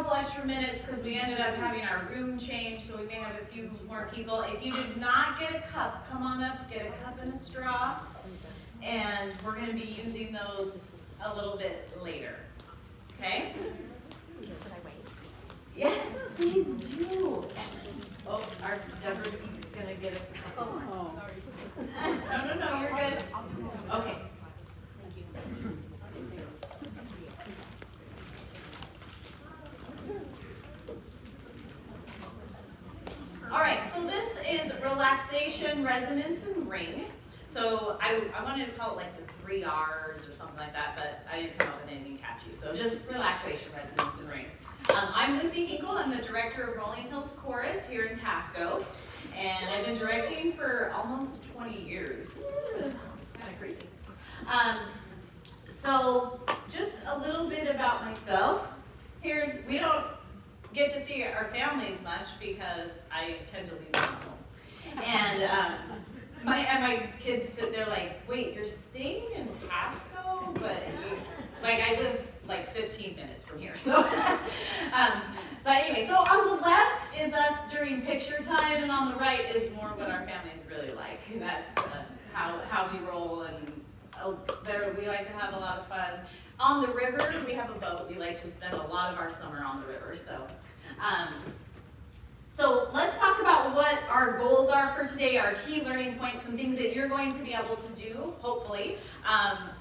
couple extra minutes because we ended up having our room changed, so we may have a few more people. If you did not get a cup, come on up, get a cup and a straw, and we're going to be using those a little bit later. Okay? Should I wait? Yes, please do. Oh, our Deborah's going to get us a cup. Oh, No, you're good. Okay. Thank you. All right, so this is relaxation, resonance, and ring. So I wanted to call it like the 3 R's or something like that, but I didn't come up with anything catchy. So just relaxation, resonance, and ring. I'm Lucy Hinkle. I'm the director of Rolling Hills Chorus here in Pasco. And I've been directing for almost 20 years. It's kind of crazy. So just a little bit about myself. We don't get to see our families much because I tend to leave them home. And my kids, they're like, wait, you're staying in Pasco? But I live like 15 minutes from here. So, but anyway, so on the left is us during picture time, and on the right is more what our families really like. That's how we roll, and we like to have a lot of fun. On the river, we have a boat. We like to spend a lot of our summer on the river. So let's talk about what our goals are for today, our key learning points, some things that you're going to be able to do, hopefully,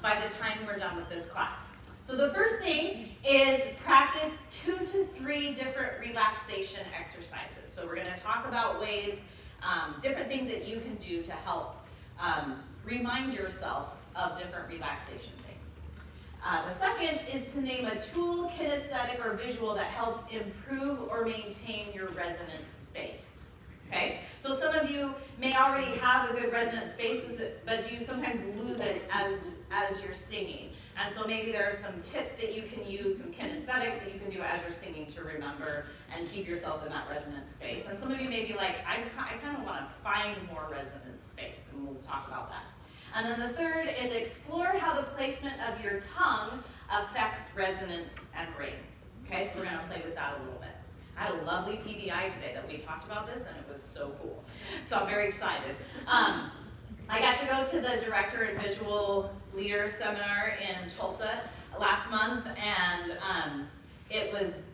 by the time we're done with this class. So the first thing is practice 2 to 3 different relaxation exercises. So we're going to talk about ways, different things that you can do to help remind yourself of different relaxation things. The second is to name a tool, kinesthetic, or visual that helps improve or maintain your resonance space. Okay? So some of you may already have a good resonant space, but you sometimes lose it as you're singing. And so maybe there are some tips that you can use, some kinesthetics that you can do as you're singing to remember and keep yourself in that resonant space. And some of you may be like, I kind of want to find more resonant space, and we'll talk about that. And then the third is explore how the placement of your tongue affects resonance and ring. Okay, so we're going to play with that a little bit. I had a lovely PBI today that we talked about this, and it was so cool. So I'm very excited. I got to go to the Director and Visual Leader Seminar in Tulsa last month, and it was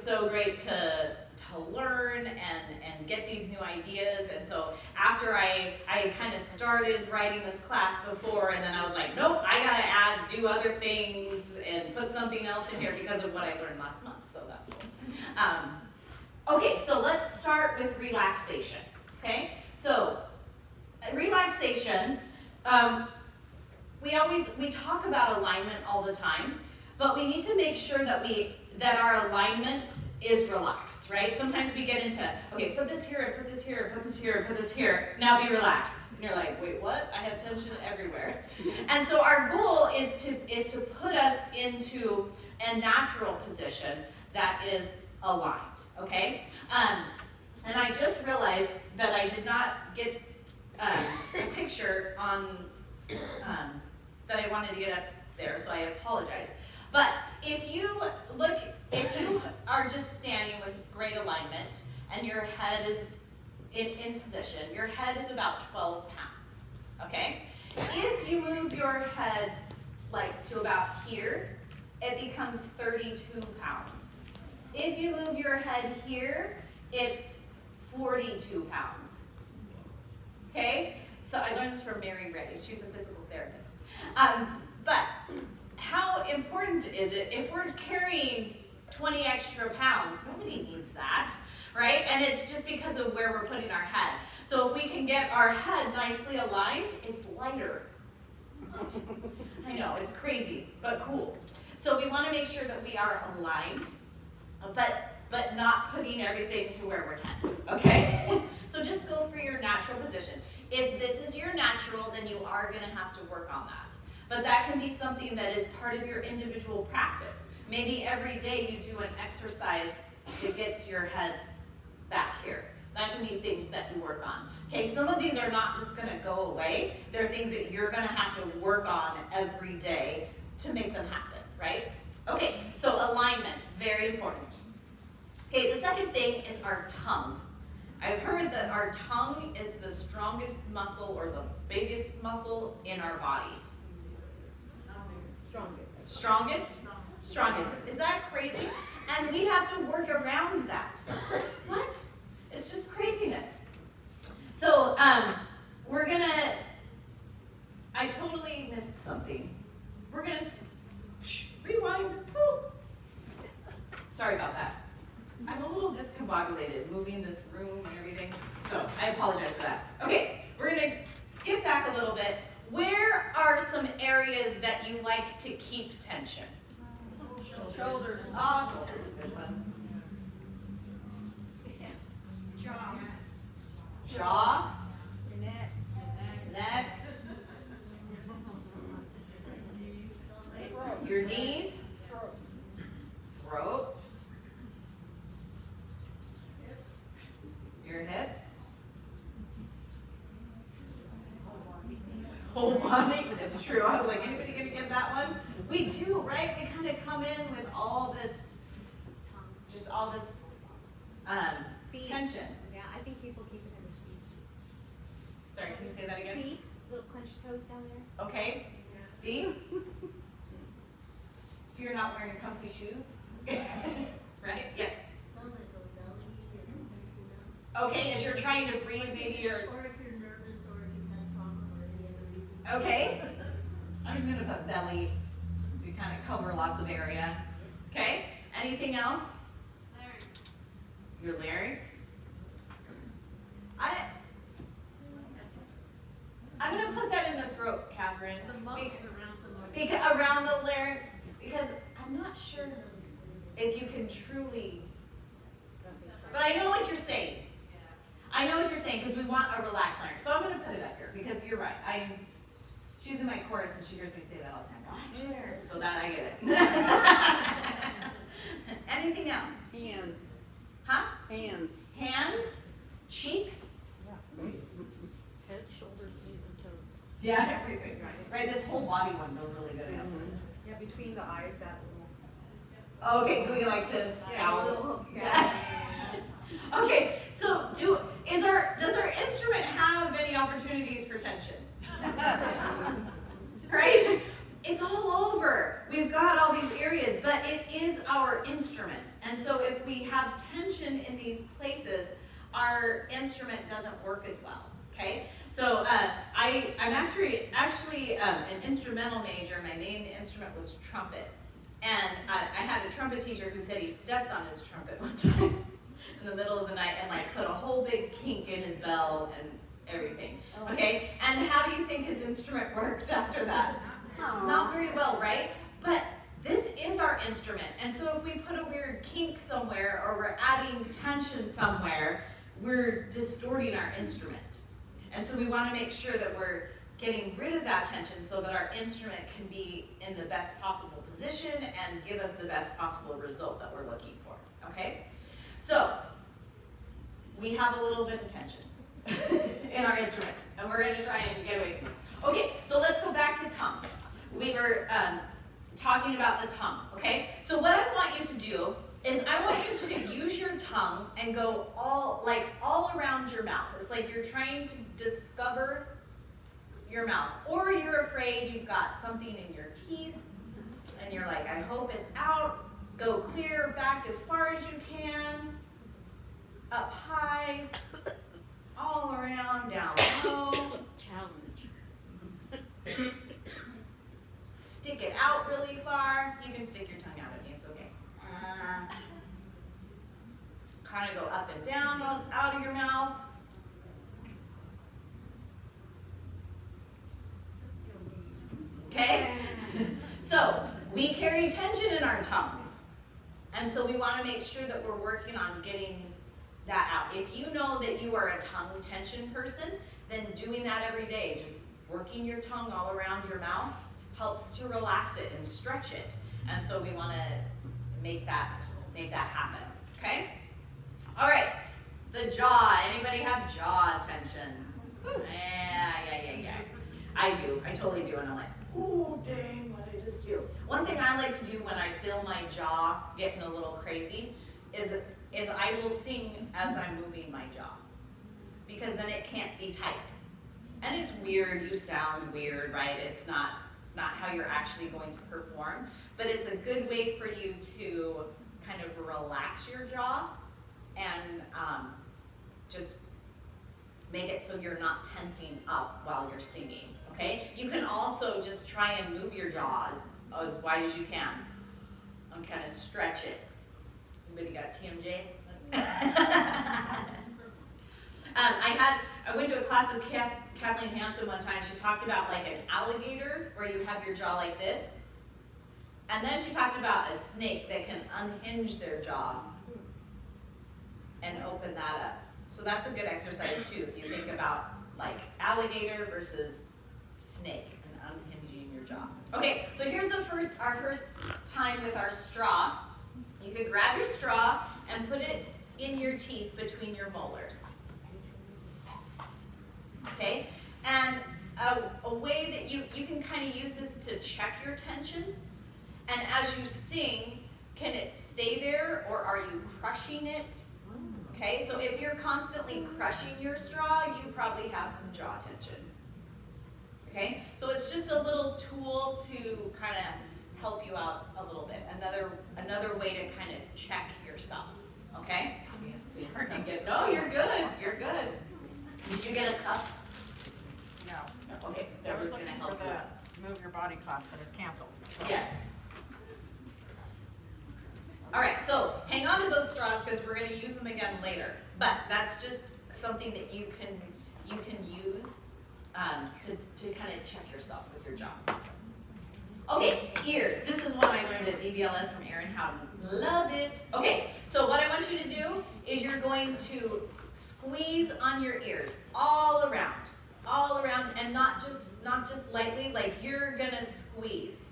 so great to learn and get these new ideas. And so after I kind of started writing this class before, and then I was like, nope, I gotta do other things and put something else in here because of what I learned last month. So that's cool. Okay, so let's start with relaxation. Okay, so relaxation, we talk about alignment all the time, but we need to make sure that our alignment is relaxed, right? Sometimes we get into, okay, put this here, and put this here, and put this here, and put this here. Now be relaxed. And you're like, wait, what? I have tension everywhere. And so our goal is to put us into a natural position that is aligned, okay? And I just realized that I did not get a picture on that I wanted to get up there, so I apologize. But if you are just standing with great alignment and your head is in position, your head is about 12 pounds, okay? If you move your head like to about here, it becomes 32 pounds. If you move your head here, it's 42 pounds, okay? So I learned this from Mary Ray. She's a physical therapist. But how important is it if we're carrying 20 extra pounds? Nobody needs that, right? And it's just because of where we're putting our head. So if we can get our head nicely aligned, it's lighter. I know, it's crazy, but cool. So we want to make sure that we are aligned, but not putting everything to where we're tense, okay? So just go for your natural position. If this is your natural, then you are going to have to work on that. But that can be something that is part of your individual practice. Maybe every day you do an exercise that gets your head back here. That can be things that you work on. Okay, some of these are not just going to go away. They're things that you're going to have to work on every day to make them happen, right? Okay, so alignment, very important. tongue. I've heard that our tongue is the strongest muscle or the biggest muscle in our bodies. Strongest? Strongest. Is that crazy? And we have to work around that. What? It's just craziness. So, we're gonna, I totally missed something. We're gonna rewind. Woo. Sorry about that. I'm a little discombobulated moving this room and everything, so I apologize for that. Okay, we're gonna skip back a little bit. Where are some areas that you like to keep tension? Shoulders. Oh, shoulders, a good one. Jaw. Jaw, Neck. neck, your knees, throat, your hips, whole body. It's true. I was like, anybody gonna get that one? We do, right? We kind of come in with all this, just all this tension. Yeah, I think people keep it in the feet. Sorry, can you say that again? Feet, little clenched toes down there. Okay. B. If you're not wearing comfy shoes. Right? Yes. Okay, as you're trying to breathe, maybe you're. Or if you're nervous or if you've had trauma or any other reason. Okay. I'm just gonna put belly to kind of cover lots of area. Okay. Anything else? Larynx. Your larynx. I'm gonna put that in the throat, Catherine. The muscles around the larynx. Around the larynx, because I'm not sure if you can truly. But I know what you're saying. I know what you're saying because we want a relaxed larynx. So I'm gonna put it up here because you're right. She's in my chorus and she hears me say that all the time. Relax your, so that I get it. Anything else? Hands. Huh? Hands. Hands, cheeks. Head, shoulders, knees, and toes. Yeah, everything. Right. This whole body one goes really good. Yeah, between the eyes, that little. Okay, do we like to Yeah, scowl? little Yeah. Okay, so does our instrument have any opportunities for tension? Right? It's all over. We've got all these areas, but it is our instrument. And so if we have tension in these places, our instrument doesn't work as well. Okay? So I'm actually an instrumental major. My main instrument was trumpet. And I had a trumpet teacher who said he stepped on his trumpet one time in the middle of the night and like put a whole big kink in his bell and everything. Okay? And how do you think his instrument worked after that? Not very well, right? But this is our instrument. And so if we put a weird kink somewhere or we're adding tension somewhere, we're distorting our instrument. And so we want to make sure that we're getting rid of that tension so that our instrument can be in the best possible position and give us the best possible result that we're looking for, okay? So, we have a little bit of tension in our instruments, and we're going to try and get away from this. Okay, so let's go back to tongue. We were talking about the tongue, okay? So what I want you to do is I want you to use your tongue and go all around your mouth. It's like you're trying to discover your mouth, or you're afraid you've got something in your teeth and you're like, I hope it's out. Go clear back as far as you can, up high, all around, down low. Challenge. Stick it out really far. You can stick your tongue out at me, it's okay. Kind of go up and down while it's out of your mouth. Okay? So, we carry tension in our tongues. And so we want to make sure that we're working on getting that out. If you know that you are a tongue tension person, then doing that every day, just working your tongue all around your mouth, helps to relax it and stretch it. And so we want to make that happen. Okay? All right. The jaw. Anybody have jaw tension? Yeah. I do. I totally do. And I'm like, ooh, dang, what did I just do? One thing I like to do when I feel my jaw getting a little crazy is I will sing as I'm moving my jaw, because then it can't be tight. And it's weird, you sound weird, right? It's not how you're actually going to perform, but it's a good way for you to kind of relax your jaw and just make it so you're not tensing up while you're singing, okay? You can also just try and move your jaws as wide as you can and kind of stretch it. Anybody got TMJ? I went to a class with Kathleen Hansen one time. She talked about like an alligator where you have your jaw like this. And then she talked about a snake that can unhinge their jaw and open that up. So that's a good exercise too, if you think about like alligator versus snake and unhinging your jaw. Okay, so here's our first time with our straw. You can grab your straw and put it in your teeth between your molars. Okay, and a way that you can kind of use this to check your tension. And as you sing, can it stay there or are you crushing it? Okay, so if you're constantly crushing your straw, you probably have some jaw tension. Okay, so it's just a little tool to kind of help you out a little bit. Another way to kind of check yourself. Okay? No, you're good. You're good. Did you get a cup? No. Okay, I that was was going to looking for help you. the Move Your Body class that is canceled. So. Yes. All right, so hang on to those straws because we're going to use them again later. But that's just something that you can use to kind of check yourself with your jaw. Okay, ears. This is one I learned at DBLS from Erin Howden. Love it. Okay, so what I want you to do is you're going to squeeze on your ears all around, and not just lightly. Like you're gonna squeeze.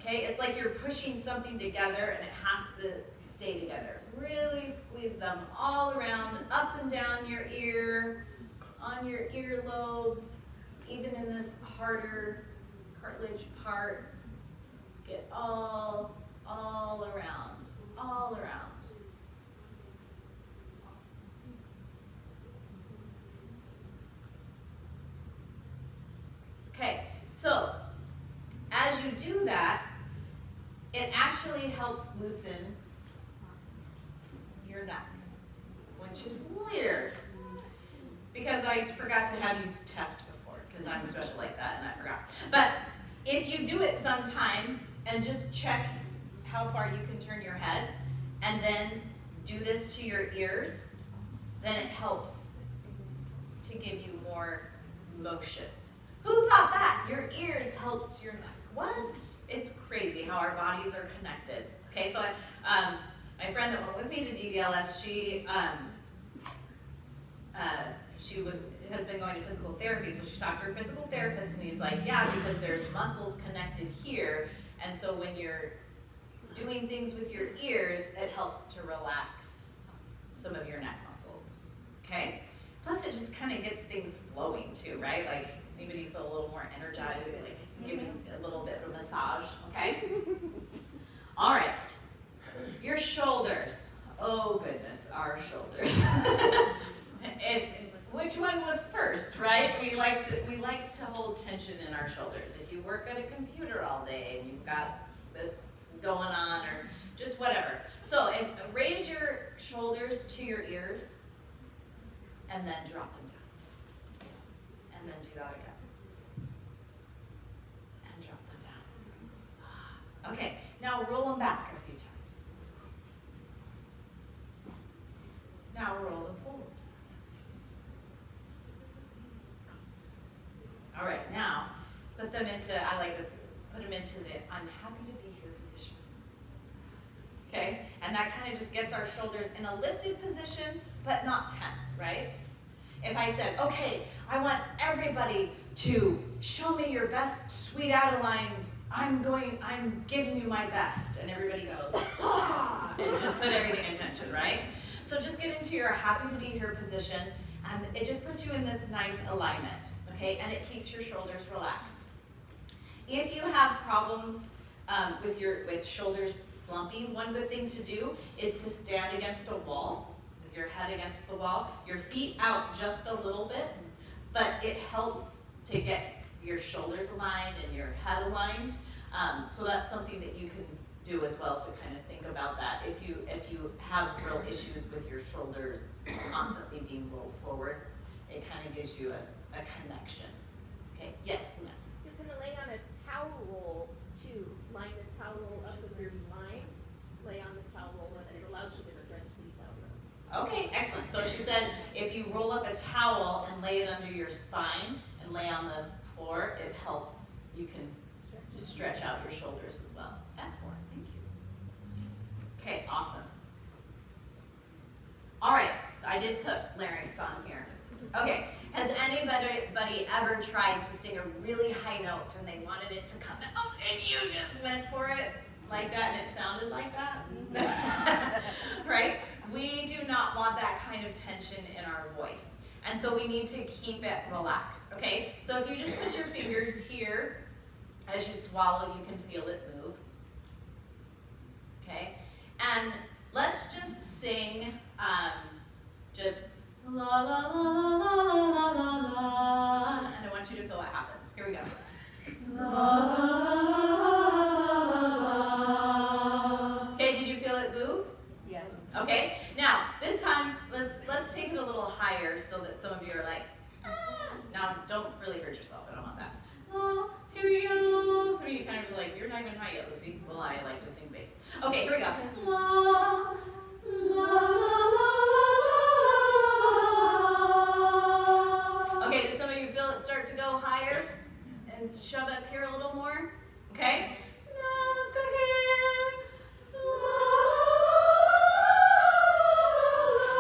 Okay, it's like you're pushing something together and it has to stay together. Really squeeze them all around, up and down your ear, on your earlobes, even in this harder cartilage part. Get all around, all around. Okay, so as you do that, it actually helps loosen your neck, which is weird because I forgot to have you test before because I'm special like that and I forgot. But if you do it sometime and just check how far you can turn your head and then do this to your ears, then it helps to give you more motion. Who thought that? Your ears helps your neck. What? It's crazy how our bodies are connected. Okay, so my friend that went with me to DBLS, she has been going to physical therapy, so she talked to her physical therapist, and he's like, yeah, because there's muscles connected here, and so when you're doing things with your ears, it helps to relax some of your neck muscles. Okay? Plus, it just kind of gets things flowing too, right? Like, anybody feel a little more energized, like giving a little bit of a massage, okay? All right, your shoulders. Oh goodness, our shoulders. Which one was first, right? We like to hold tension in our shoulders. If you work at a computer all day and you've got this going on, or just whatever. So raise your shoulders to your ears, and then drop them down, and then do that again. And drop them down. Okay, now roll them back a few times. Now roll them forward. All right, now put them into, I like this, put them into the I'm happy to be here position. Okay, and that kind of just gets our shoulders in a lifted position, but not tense, right? If I said, okay, I want everybody to show me your best sweet out of lines, I'm giving you my best, and everybody goes, ah, and just put everything in tension, right? So just get into your happy to be here position, and it just puts you in this nice alignment, okay? And it keeps your shoulders relaxed. If you have problems with shoulders slumping, one good thing to do is to stand against a wall, with your head against the wall, your feet out just a little bit, but it helps to get your shoulders aligned and your head aligned. So that's something that you can do as well to kind of think about that. If you have real issues with your shoulders constantly being rolled forward, it kind of gives you a connection. Okay, yes, Lena? You're gonna lay on a towel roll to line the towel roll up with your spine. Lay on the towel roll and it allows you to stretch these out. Okay, excellent. So she said if you roll up a towel and lay it under your spine and lay on the floor, it helps, you can just stretch out your shoulders as well. Excellent, thank you. Okay, awesome. All right, I did put larynx on here. Okay, has anybody ever tried to sing a really high note and they wanted it to come out and you just went for it like that and it sounded like that? Right? We do not want that kind of tension in our voice. And so we need to keep it relaxed, okay? So if you just put your fingers here, as you swallow, you can feel it move, okay? And let's just sing, just la la la la la la la la, and I want you to feel what happens. Here we go. La la la la la. Okay, did you feel it move? Yes. Okay, now this time let's take it a little higher so that some of you are like, ah. Now don't really hurt yourself. I don't want that. Oh, here we go. So many times you're like, you're not even high yet, Lucy. Well, I like to sing bass. Okay, here we go. La, la, la, la. Okay, did some of you feel it start to go higher and shove up here a little more? Okay. No, let's go here.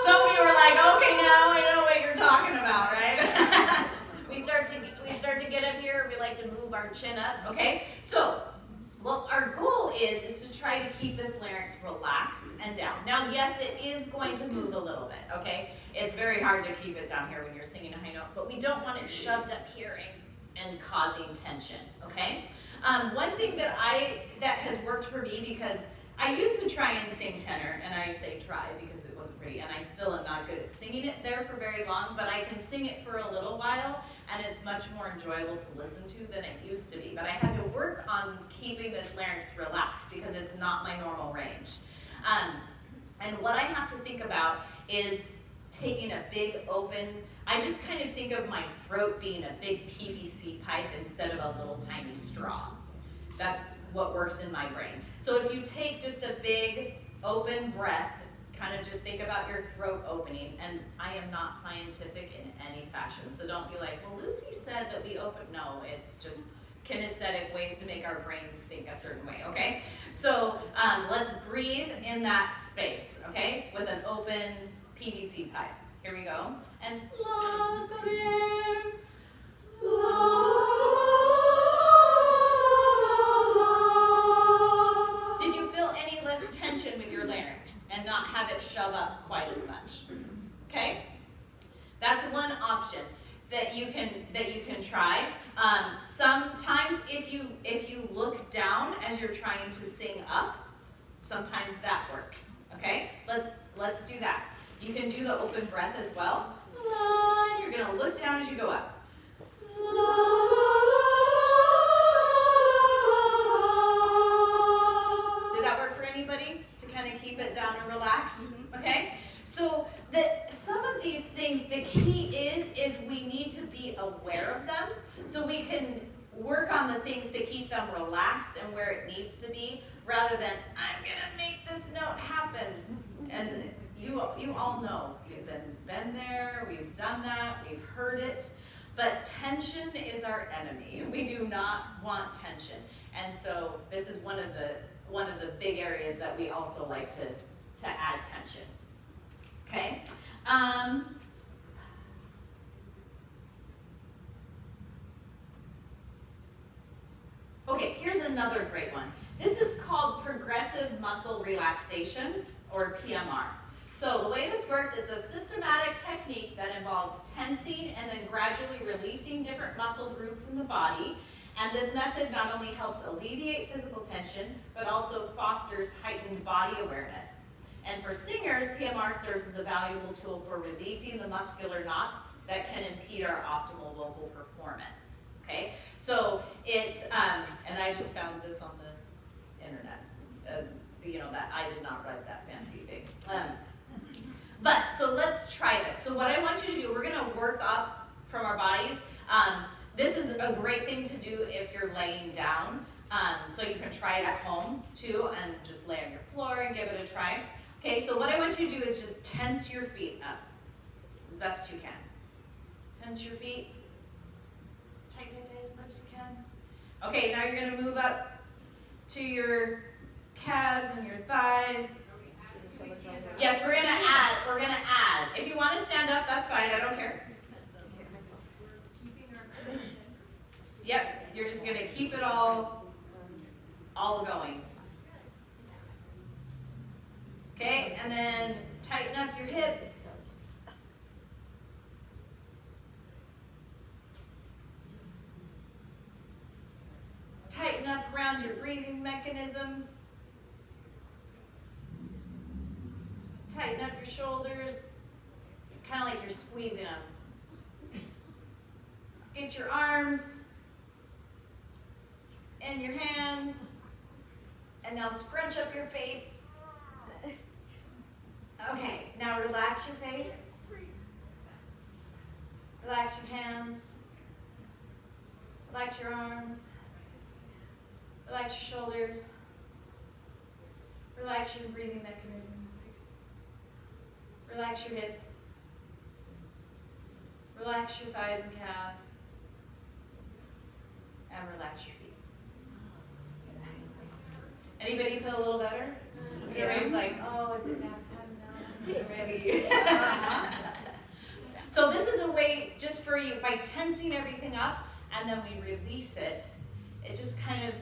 Some of you are like, okay, now I know what you're talking about, right? we start to get up here. We like to move our chin up. Okay. So, well, our goal is to try to keep this larynx relaxed and down. Now, yes, it is going to move a little bit. Okay. It's very hard to keep it down here when you're singing a high note, but we don't want it shoved up here and causing tension. Okay. One thing that has worked for me, because I used to try and sing tenor, and I say try because it wasn't pretty, and I still am not good at singing it there for very long, but I can sing it for a little while, and it's much more enjoyable to listen to than it used to be. But I had to work on keeping this larynx relaxed because it's not my normal range. And what I have to think about is taking a big open, I just kind of think of my throat being a big PVC pipe instead of a little tiny straw. That's what works in my brain. So if you take just a big open breath, kind of just think about your throat opening, and I am not scientific in any fashion, so don't be like, well, Lucy said that we open. No, it's just kinesthetic ways to make our brains think a certain way, okay? So let's breathe in that space, okay, with an open PVC pipe. Here we go. And la, let's go there. La. Did you feel any less tension with your larynx and not have it shove up quite as much? Okay? That's one option that you can try. Sometimes if you look down as you're trying to sing up, sometimes that works. Okay? Let's do that. You can do the open breath as well. You're gonna look down as you go up. Did that work for anybody to kind of keep it down and relaxed? Okay? So some of these things, the key is we need to be aware of them so we can work on the things to keep them relaxed and where it needs to be, rather than, I'm gonna make this note happen. And you all know, we've been there, we've done that, we've heard it, but tension is our enemy. We do not want tension. And so this is one of the big areas that we also like to add tension. Okay? Okay, here's another great one. This is called progressive muscle relaxation, or PMR. So the way this works, it's a systematic technique that involves tensing and then gradually releasing different muscle groups in the body. And this method not only helps alleviate physical tension, but also fosters heightened body awareness. And for singers, PMR serves as a valuable tool for releasing the muscular knots that can impede our optimal vocal performance. Okay, so it, and I just found this on the internet. You know, that I did not write that fancy thing. But, so let's try this. So what I want you to do, we're gonna work up from our bodies. This is a great thing to do if you're laying down. So you can try it at home too, and just lay on your floor and give it a try. Okay, so what I want you to do is just tense your feet up as best you can. Tense your feet. Tight, tight, tight as much as you can. Okay, now you're gonna move up to your calves and your thighs. Yes, we're gonna add. If you want to stand up, that's fine, I don't care. Yep, you're just gonna keep it all going. Okay, and then tighten up your hips. Tighten up around your breathing mechanism. Tighten up your shoulders, kind of like you're squeezing them. Get your arms and your hands, and now scrunch up your face. Okay, now relax your face. Relax your hands. Relax your arms. Relax your shoulders. Relax your breathing mechanism. Relax your hips. Relax your thighs and calves. And relax your feet. Anybody feel a little better? Everybody's like, oh, is it nap time now? Get ready. So this is a way just for you, by tensing everything up and then we release it, it just kind of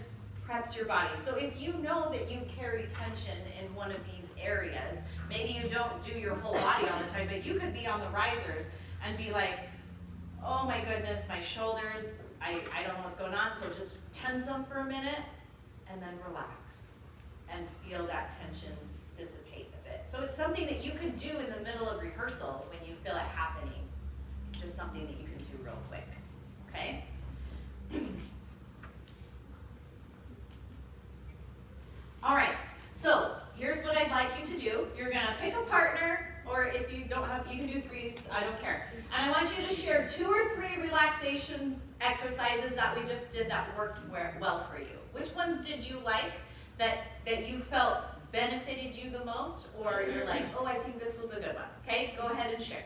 preps your body. So if you know that you carry tension in one of these areas, maybe you don't do your whole body all the time, but you could be on the risers and be like, oh my goodness, my shoulders, I don't know what's going on, so just tense them for a minute and then relax and feel that tension dissipate a bit. So it's something that you can do in the middle of rehearsal when you feel it happening. Just something that you can do real quick, okay? All right, so here's what I'd like you to do. You're gonna pick a partner, or if you don't have, you can do threes, I don't care. And I want you to share 2 or 3 relaxation exercises that we just did that worked well for you. Which ones did you like that you felt benefited you the most, or you're like, oh, I think this was a good one? Okay, go ahead and share.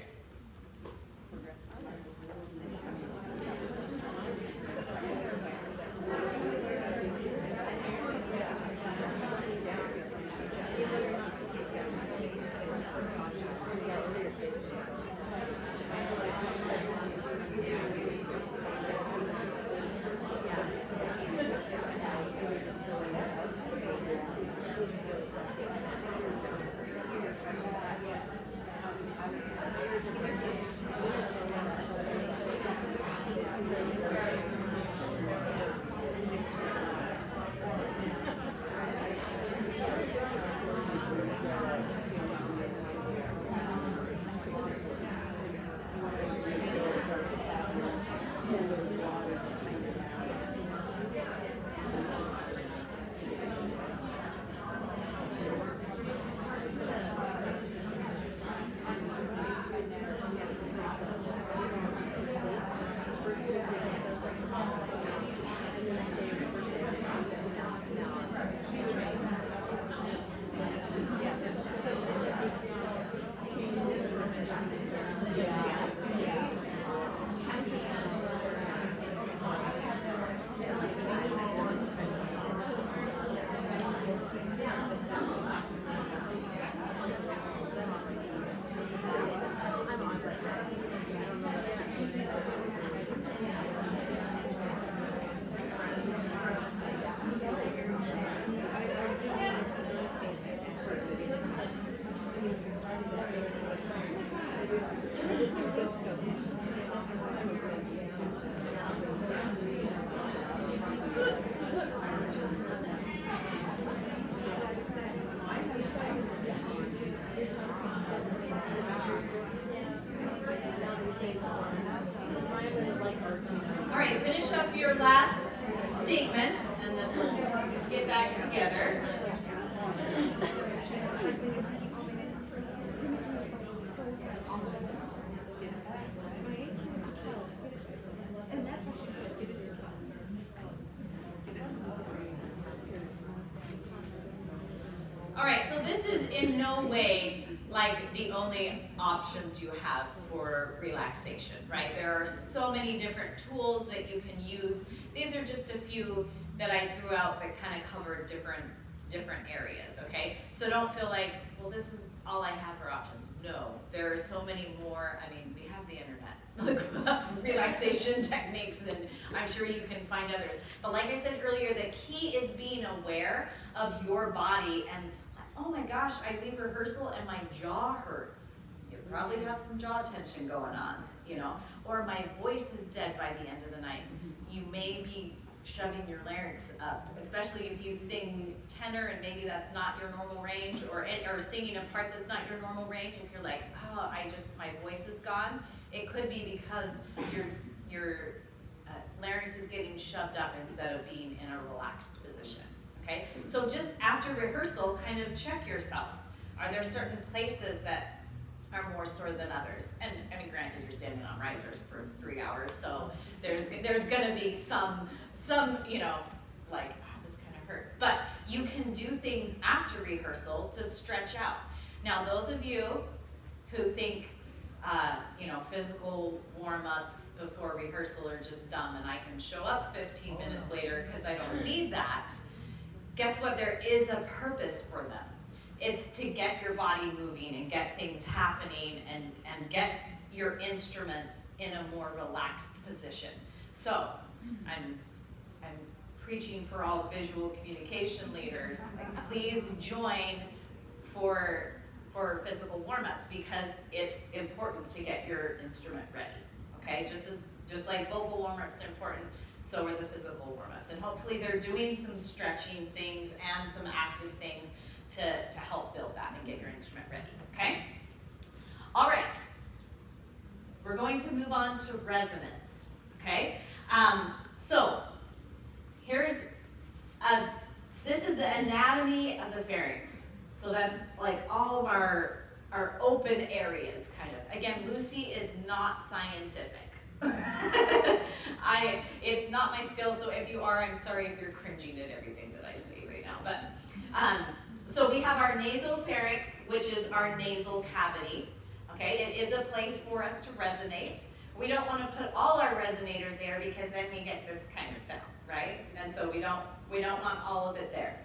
All right, so this is in no way like the only options you have for relaxation, right? There are so many different tools that you can use. These are just a few that I threw out that kind of cover different areas, okay? So don't feel like, well, this is all I have for options. No, there are so many more. I mean, we have the internet. Look up relaxation techniques, and I'm sure you can find others. But like I said earlier, the key is being aware of your body and, oh my gosh, I leave rehearsal and my jaw hurts. You probably have some jaw tension going on, you know, or my voice is dead by the end of the night. You may be shoving your larynx up, especially if you sing tenor and maybe that's not your normal range, or singing a part that's not your normal range. If you're like, oh, my voice is gone, it could be because your larynx is getting shoved up instead of being in a relaxed position. Okay, so just after rehearsal, kind of check yourself. Are there certain places that are more sore than others? And I mean, granted, you're standing on risers for 3 hours, so there's gonna be some, you know, like, this kind of hurts. But you can do things after rehearsal to stretch out. Now, those of you who think, you know, physical warm-ups before rehearsal are just dumb and I can show up 15 minutes later because I don't need that, guess what? There is a purpose for them. It's to get your body moving and get things happening and get your instrument in a more relaxed position. So I'm preaching for all visual communication leaders. Please join for physical warm-ups because it's important to get your instrument ready. Okay, just like vocal warm-ups are important, so are the physical warm-ups. And hopefully they're doing some stretching things and some active things to help build that and get your instrument ready, okay? All right, we're going to move on to resonance, okay? So here's, this is the anatomy of the pharynx. So that's like all of our open areas, kind of. Again, Lucy is not scientific. It's not my skill, so if you are, I'm sorry if you're cringing at everything that I say right now. But so we have our nasopharynx, which is our nasal cavity. Okay, it is a place for us to resonate. We don't want to put all our resonators there because then we get this kind of sound, right? And so we don't want all of it there.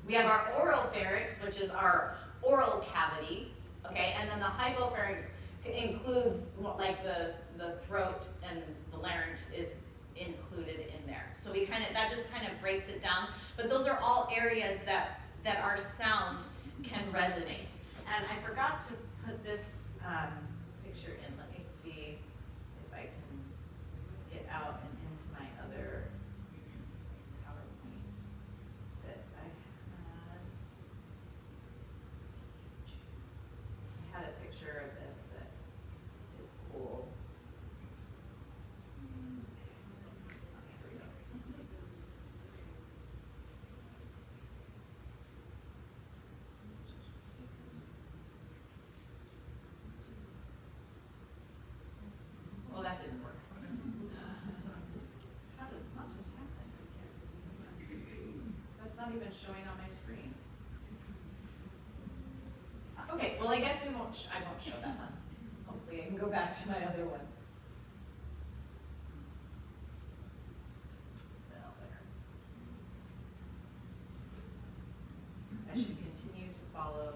We have our oropharynx, which is our oral cavity. Okay, and then the hypopharynx includes like the throat and the larynx is included in there. So that just kind of breaks it down. But those are all areas that our sound can resonate. And I forgot to put this picture in. Let me see if I can get out and into my other PowerPoint that I had a picture of this that is cool. Here we go. Well, that didn't work. How did what just happened? That's not even showing on my screen. Okay, well I guess I won't show that one. Hopefully I can go back to my other one. Well, there. I should continue to follow.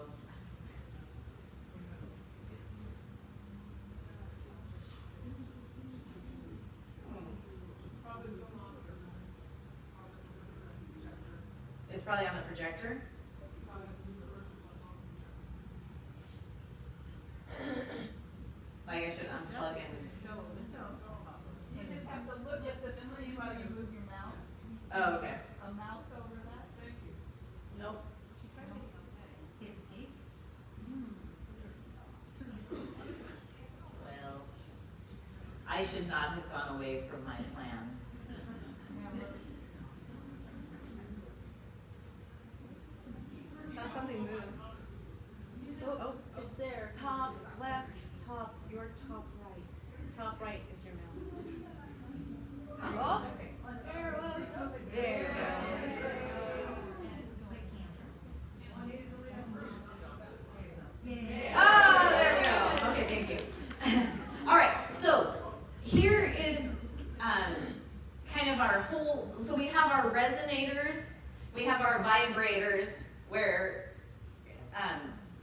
It's probably on the projector. Like I should unplug and. You just have to look at the screen while you move your mouse. Oh, okay. A mouse over that. Thank you. Nope. Well, I should not have gone away from my plan. Saw something move. Oh, it's there. Top left, your top right. Top right is your mouse. Oh, there it was. There it goes.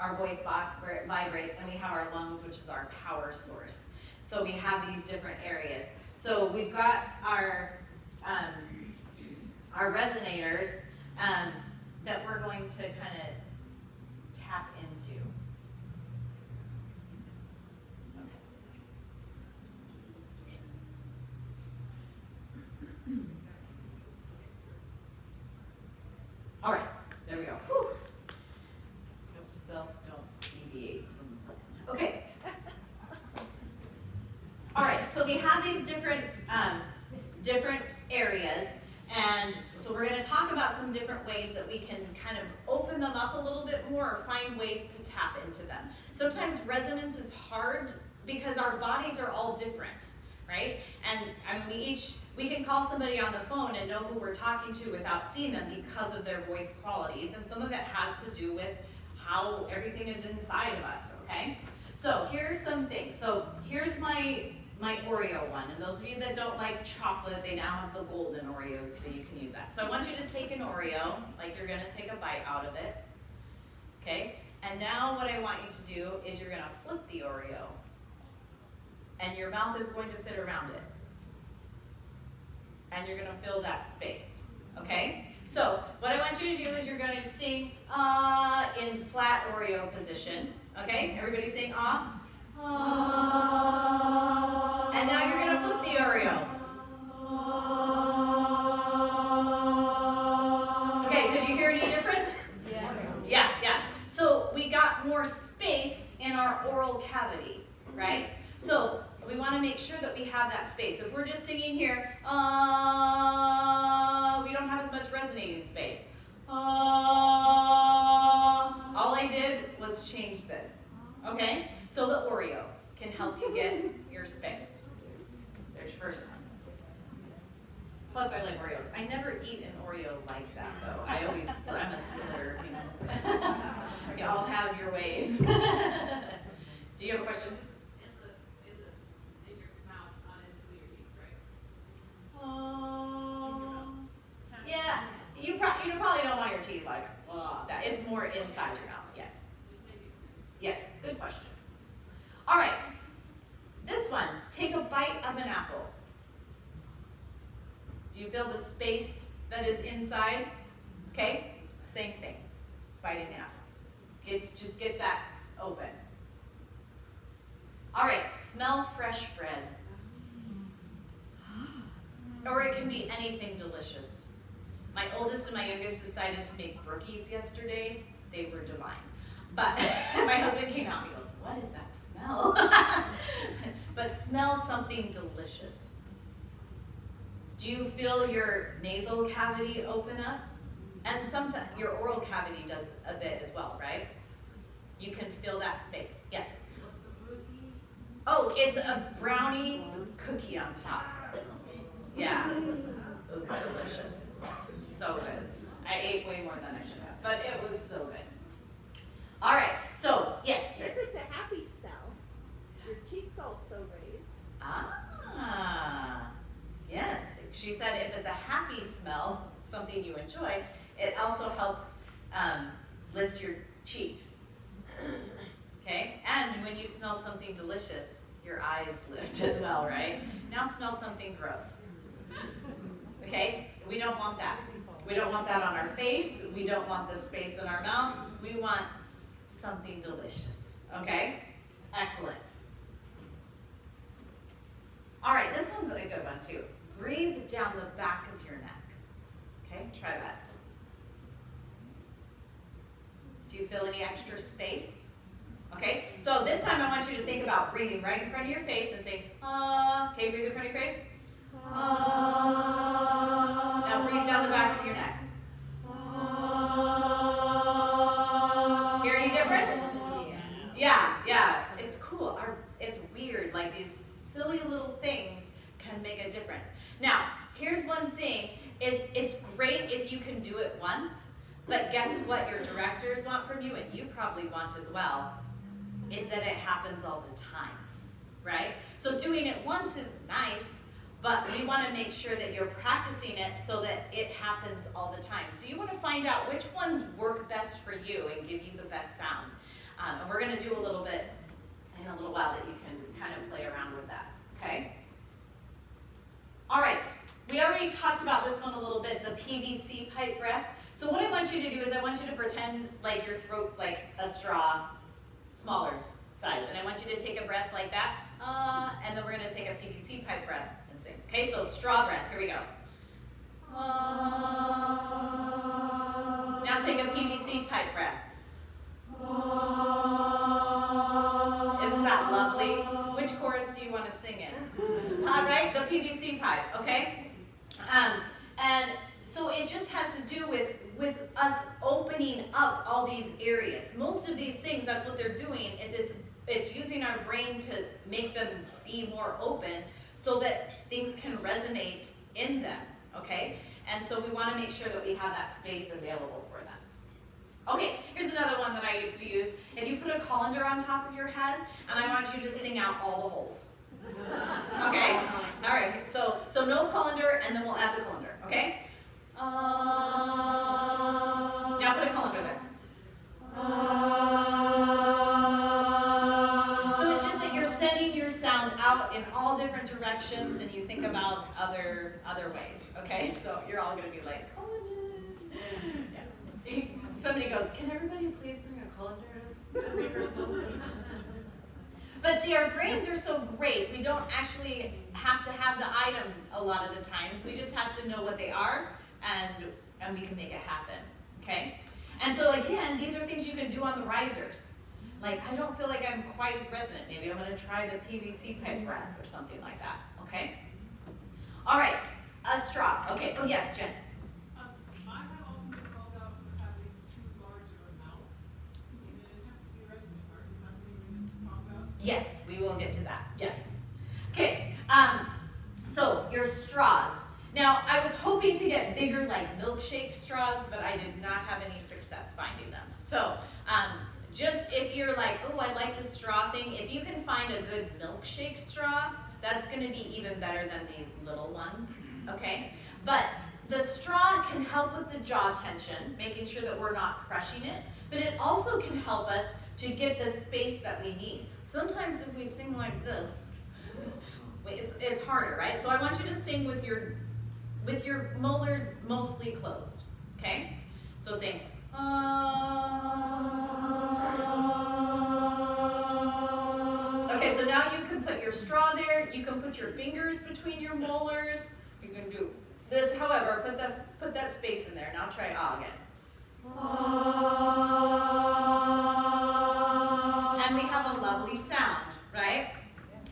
our voice box where it vibrates, and we have our lungs, which is our power source. So we have these different areas. So we've got our resonators that we're going to kind of tap into. All right, there we go. Whew. Note to self, don't deviate from the plan. Okay. All right, so we have these different areas, and so we're going to talk about some different ways that we can kind of open them up a little bit more or find ways to tap into them. Sometimes resonance is hard because our bodies are all different, right? And I mean, we can call somebody on the phone and know who we're talking to without seeing them because of their voice qualities, and some of it has to do with how everything is inside of us, okay? So here's some things. So here's my Oreo one, and those of you that don't like chocolate, they now have the golden Oreos, so you can use that. So I want you to take an Oreo, like you're gonna take a bite out of it, okay? And now what I want you to do is you're gonna flip the Oreo, and your mouth is going to fit around it. And you're gonna fill that space, okay? So what I want you to do is you're gonna sing in flat Oreo position, okay? Everybody sing ah. And now you're gonna flip the Oreo. Okay, could you hear any difference? Yeah. Yeah. So we got more space in our oral cavity, right? So we want to make sure that we have that space. If we're just singing here, we don't have as much resonating space. All I did was change this, okay? So the Oreo can help you get your space. There's your first one. Plus, I like Oreos. I never eat an Oreo like that, though. I'm a spiller, you know. Y'all have your ways. Do you have a question? In your mouth, not in between your teeth, right? Yeah, you probably don't want your teeth like that. It's more inside your mouth, yes. Yes, good question. All right, this one, take a bite of an apple. Do you feel the space that is inside? Okay, same thing, biting the apple. Just gets that open. All right, smell fresh bread. Or it can be anything delicious. My oldest and my youngest decided to make brookies yesterday. They were divine. But my husband came out and he goes, "What is that smell?" But smell something delicious. Do you feel your nasal cavity open up? And sometimes your oral cavity does a bit as well, right? You can feel that space. Yes? Oh, it's a brownie cookie on top. Yeah, it was delicious. So good. I ate way more than I should have, but it was so good. All right, so yes, If it's a happy smell, your cheeks also raise. Yes. She said if it's a happy smell, something you enjoy, it also helps lift your cheeks. Okay, and when you smell something delicious, your eyes lift as well, right? Now smell something gross. Okay, we don't want that. We don't want that on our face. We don't want the space in our mouth. We want something delicious. Okay, excellent. All right, this one's a good one too. Breathe down the back of your neck. Okay, try that. Do you feel any extra space? Okay, so this time I want you to think about breathing right in front of your face and say, ah. Okay, breathe in front of your face. Ah. Now breathe down the back of your neck. Ah. Hear any difference? Yeah, it's cool. It's weird, like these silly little things can make a difference. Now, here's one thing, is it's great if you can do it once, but guess what your directors want from you, and you probably want as well, is that it happens all the time, right? So doing it once is nice, but we want to make sure that you're practicing it so that it happens all the time. So you want to find out which ones work best for you and give you the best sound. And we're going to do a little bit in a little while that you can kind of play around with that, okay? All right, we already talked about this one a little bit, the PVC pipe breath. So what I want you to do is I want you to pretend like your throat's like a straw, smaller size. And I want you to take a breath like that, and then we're going to take a PVC pipe breath and sing. Okay, so straw breath, here we go. Now take a PVC pipe breath. Isn't that lovely? Which chorus do you want to sing in? All right, the PVC pipe, okay? And so it just has to do with us opening up all these areas. Most of these things, that's what they're doing, is it's using our brain to make them be more open so that things can resonate in them, okay? And so we want to make sure that we have that space available for them. Okay, here's another one that I used to use. If you put a colander on top of your head, and I want you to sing out all the holes. Okay? All right, so no colander, and then we'll add the colander, okay? Now put a colander there. So it's just that you're sending your sound out in all different directions, and you think about other ways, okay? So you're all going to be like, colander. Yeah. Somebody goes, can everybody please bring a colander to rehearsals? But see, our brains are so great, we don't actually have to have the item a lot of the times. We just have to know what they are, and we can make it happen, okay? And so again, these are things you can do on the risers. Like, I don't feel like I'm quite as resonant. Maybe I'm going to try the PVC pipe breath or something like that, okay? All right, a straw. Okay, oh yes, Jen. I have often been called out for having too large of a mouth in an attempt to be resonant, or is that something we can talk about? Yes, we will get to that, yes. Okay, so your straws. Now, I was hoping to get bigger like milkshake straws, but I did not have any success finding them. So, just if you're like, oh, I like the straw thing, if you can find a good milkshake straw, that's gonna be even better than these little ones, okay? But the straw can help with the jaw tension, making sure that we're not crushing it, but it also can help us to get the space that we need. Sometimes if we sing like this, it's harder, right? So I want you to sing with your molars mostly closed, okay? So sing. Okay, so now you can put your straw there, you can put your fingers between your molars, you can do this, however, put that space in there. Now try ah again. And we have a lovely sound, right?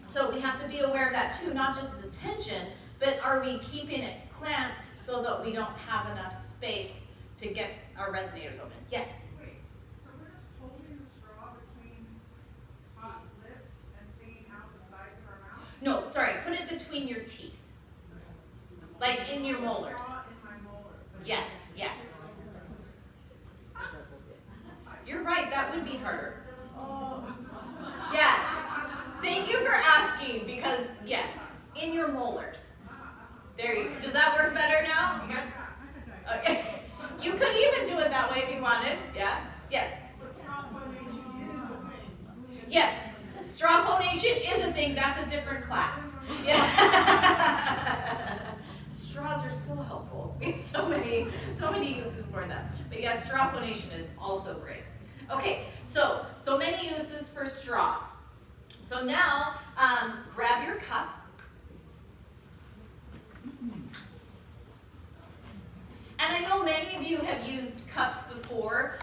So we have to be aware of that too, not just the tension, but are we keeping it clamped so that we don't have enough space to get our resonators open? Yes? Wait, so we're just holding the straw between hot lips and singing out the sides of our mouth? No, sorry, put it between your teeth. Like in your molars. Straw in my molar. Yes, yes. You're right, that would be harder. Yes. Thank you for asking, because yes, in your molars. There you go. Does that work better now? You got- Okay. You could even do it that way if you wanted. Yeah? Yes. But straw phonation is a thing. Yes. Straw phonation is a thing. That's a different class. Yeah. Straws are so helpful. We have so many uses for them. But yes, straw phonation is also great. Okay, so many uses for straws. So now, grab your cup. And I know many of you have used cups before.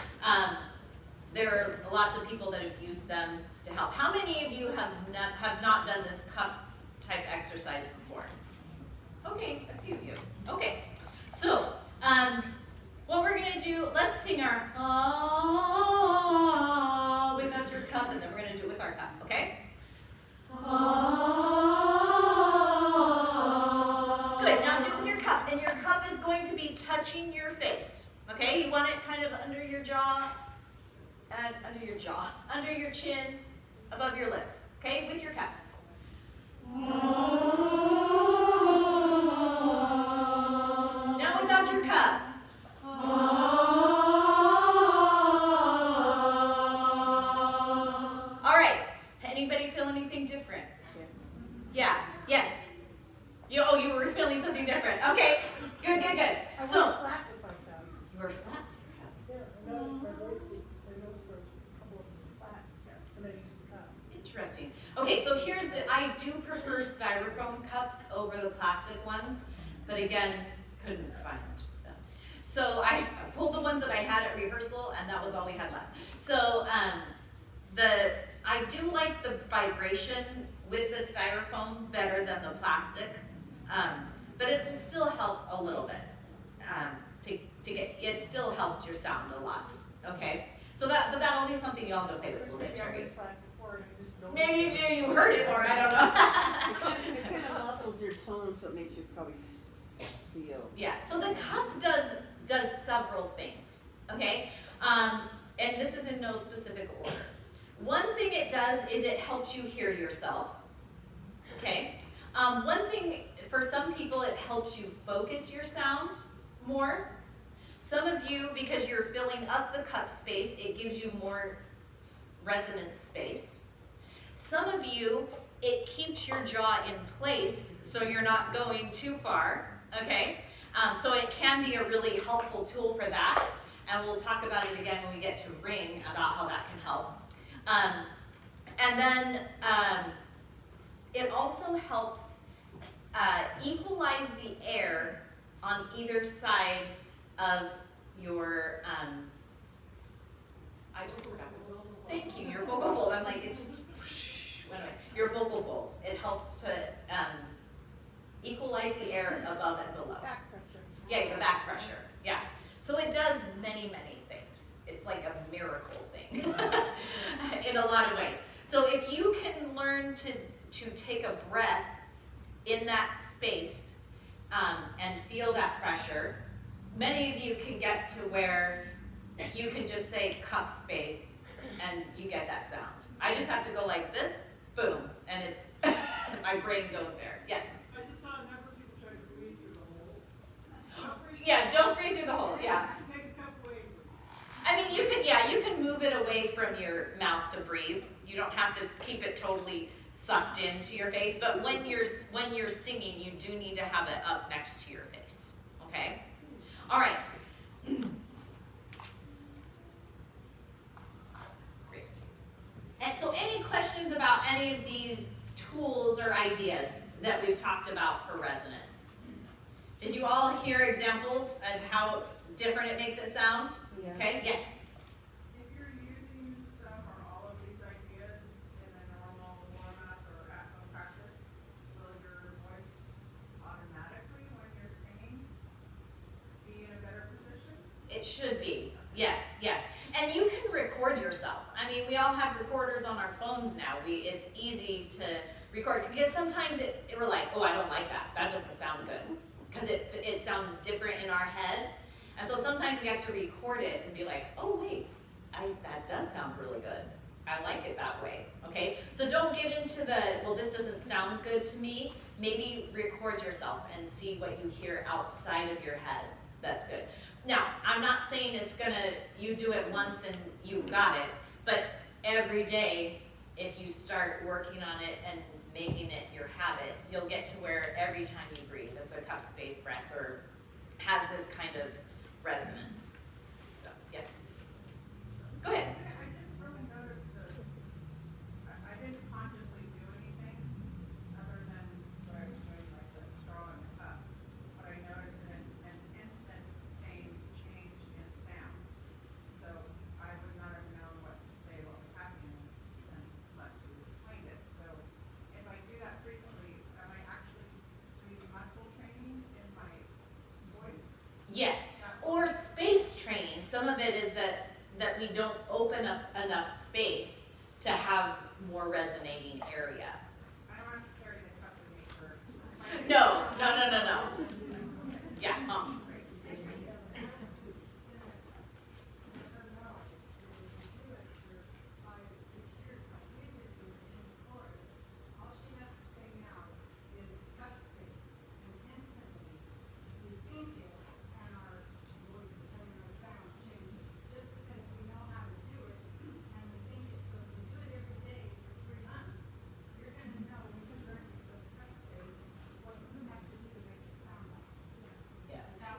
There are lots of people that have used them to help. How many of you have not done this cup type exercise before? Okay, a few of you. Okay, so what we're gonna do, let's sing our ah without your cup, and then we're gonna do it with our cup, okay? Good, now do it with your cup, and your cup is going to be touching your face, okay? You want it kind of under your jaw, and under your chin, above your lips, okay? With your cup. Now without your cup. interesting. Okay, so I do prefer styrofoam cups over the plastic ones, but again, couldn't find them. So I pulled the ones that I had at rehearsal, and that was all we had left. So I do like the vibration with the styrofoam better than the plastic, but it will still help a little bit. It still helped your sound a lot. Okay, so but that'll be something you'll have to play with a little bit, Terry. Maybe you heard it more. I don't know. It kind of muffles your tone, so it makes you probably feel. Yeah. So the cup does several things. Okay, and this is in no specific order. One thing it does is it helps you hear yourself. Okay. One thing for some people it helps you focus your sound more. Some of you, because you're filling up the cup space, it gives you more resonant space. Some of you, it keeps your jaw in place so you're not going too far, okay? So it can be a really helpful tool for that, and we'll talk about it again when we get to ring about how that can help. And then it also helps equalize the air on either side of your, I just forgot. Thank you, your vocal folds. I'm like, it just went away. Your vocal folds. It helps to equalize the air above and below. Back pressure. Yeah, the back pressure. Yeah. So it does many, many things. It's like a miracle thing in a lot of ways. So if you can learn to take a breath in that space and feel that pressure, many of you can get to where you can just say cup space and you get that sound. I just have to go like this, boom, and it's, my brain goes there. Yes? I just saw a number of people try to breathe through the hole. Yeah, don't breathe through the hole, yeah. Take a cup away from you. I mean, you can move it away from your mouth to breathe. You don't have to keep it totally sucked into your face, but when you're singing, you do need to have it up next to your face, okay? All right. Great. And so any questions about any of these tools or ideas that we've talked about for resonance? Did you all hear examples of how different it makes it sound? Yeah. Okay, yes. If you're using some or all of these ideas in a normal warm-up or at-home practice, will your voice automatically, when you're singing, be in a better position? It should be. Yes, yes. And you can record yourself. I mean, we all have recorders on our phones now. It's easy to record because sometimes we're like, oh, I don't like that. That doesn't sound good. Because it sounds different in our head. And so sometimes we have to record it and be like, oh wait, that does sound really good. I like it that way, okay? So don't get into well, this doesn't sound good to me. Maybe record yourself and see what you hear outside of your head. That's good. Now, I'm not saying you do it once and you got it, but every day, if you start working on it and making it your habit, you'll get to where every time you breathe, it's a cup space breath or has this kind of resonance. So, yes. Go ahead. I didn't really notice I didn't consciously do anything other than what I was doing, like the straw in the cup. But I noticed an instant change in sound. So I would not have known what to say, what was happening unless you explained it. So if I do that frequently, am I actually doing muscle training in my voice? Yes. Or space training. Some of it is that we don't open up enough space to have more resonating area. I don't have to carry the cup with me for. No. Yeah.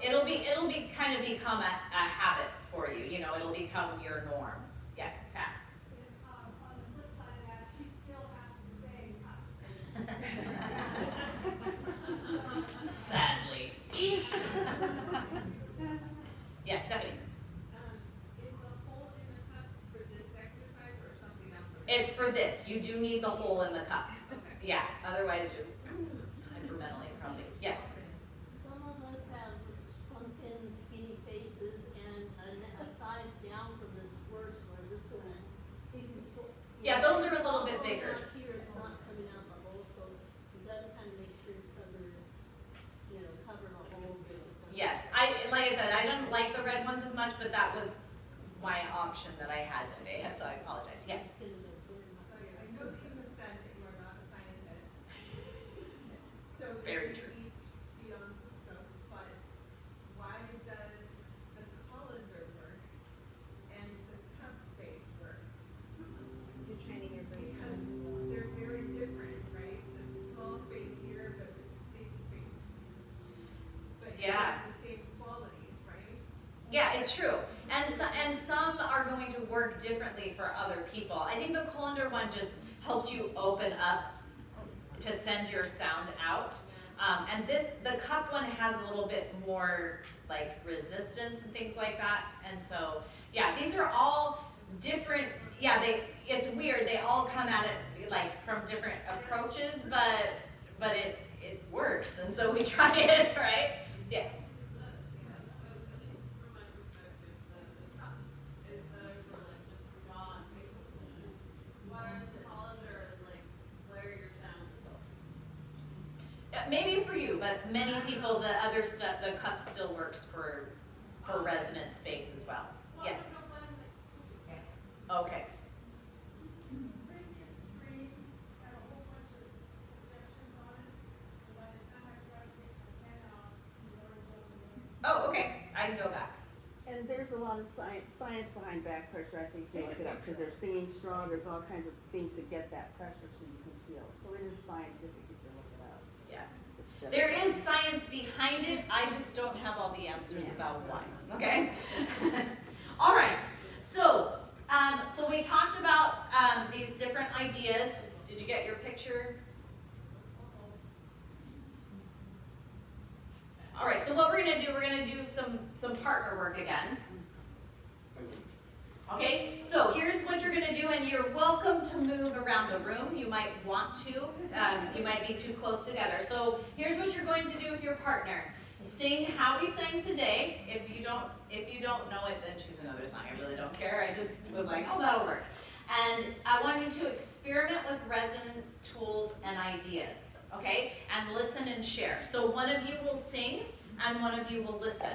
It'll be kind of become a habit for you. You know, it'll become your norm. Yeah, Pat. On the flip side of that, she still It's for this. You do need the hole in the cup. Yeah, otherwise you're hyperventilating probably. Yes. Some of us have sunken, skinny faces, and a size down from this works where this one, you can pull. Yeah, those are a little bit bigger. Not here, it's not coming out the hole, so you gotta kind of make sure you cover, cover the holes. Yes. Like I said, I don't like the red ones as much, but that was my option that I had today, so I apologize. Yes. So I know that you have said that you are not a scientist. So Very this true. may be beyond the scope, but why does the colander work and the cup space work? You're training your brain. Because they're very different, right? This small space here, but this big space. But you Yeah. have the same qualities, right? Yeah, it's true. And some are going to work differently for other people. I think the colander one just helps you open up to send your sound out. And the cup one has a little bit more like resistance and things like that. And so, yeah, these are all different. Yeah, it's weird. They all come at it like from different approaches, but it works. And so we try it, right? Yes. Maybe for you, but many people, the other stuff, the cup still works for resonant space as well. Yes. Okay. Previous stream had a whole bunch of suggestions on it, and by the time I tried to get my pen out, the words over Oh, okay. I can go back. And there's a lot of science behind back pressure, I think, if you look it up, because they're singing strong, there's all kinds of things to get that pressure so you can feel it. So it is scientific if you look it up. Yeah. It's There definitely- is science behind it. I just don't have all the answers Yeah. about why. Okay. All right. So we talked about these different ideas. Did you get your picture? All right. So what we're gonna do some partner work again. Okay, so here's what you're gonna do, and you're welcome to move around the room. You might want to, you might be too close together. So here's what you're going to do with your partner. Sing how we sang today. If you don't know it, then choose another song. I really don't care. I just was like, oh, that'll work. And I want you to experiment with resonant tools and ideas, okay? And listen and share. So one of you will sing, and one of you will listen.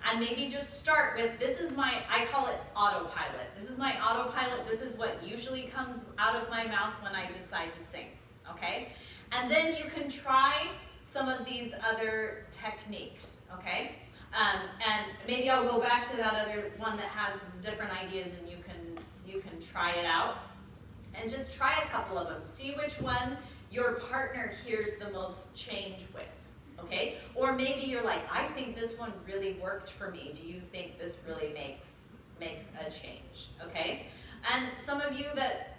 And maybe just start with, I call it autopilot. This is my autopilot. This is what usually comes out of my mouth when I decide to sing, okay? And then you can try some of these other techniques, okay? And maybe I'll go back to that other one that has different ideas, and you can try it out. And just try a couple of them. See which one your partner hears the most change with. Okay? Or maybe you're like, I think this one really worked for me. Do you think this really makes a change? Okay? And some of you that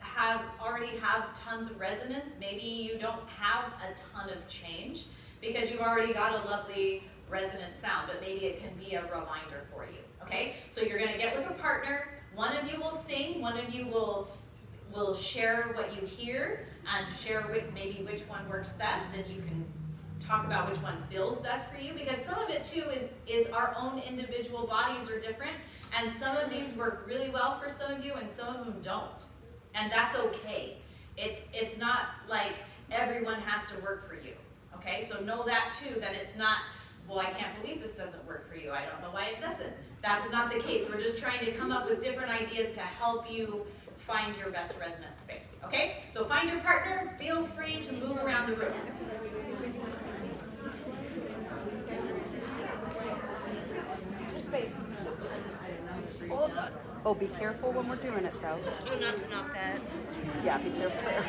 already have tons of resonance, maybe you don't have a ton of change because you've already got a lovely resonant sound, but maybe it can be a reminder for you. Okay? So you're gonna get with a partner, one of you will sing, one of you will share what you hear and share maybe which one works best, and you can talk about which one feels best for you, because some of it too is our own individual bodies are different, and some of these work really well for some of you and some of them don't, and that's okay. It's not like everyone has to work for you, okay? So know that too, that it's not, well, I can't believe this doesn't work for you, I don't know why it doesn't. That's not the case. We're just trying to come up with different ideas to help you find your best resonant space, okay? So find your partner, feel free to move around the room. Space. Hold on. Oh, be careful when we're doing it, though. Oh, not to knock that. Yeah, be careful there.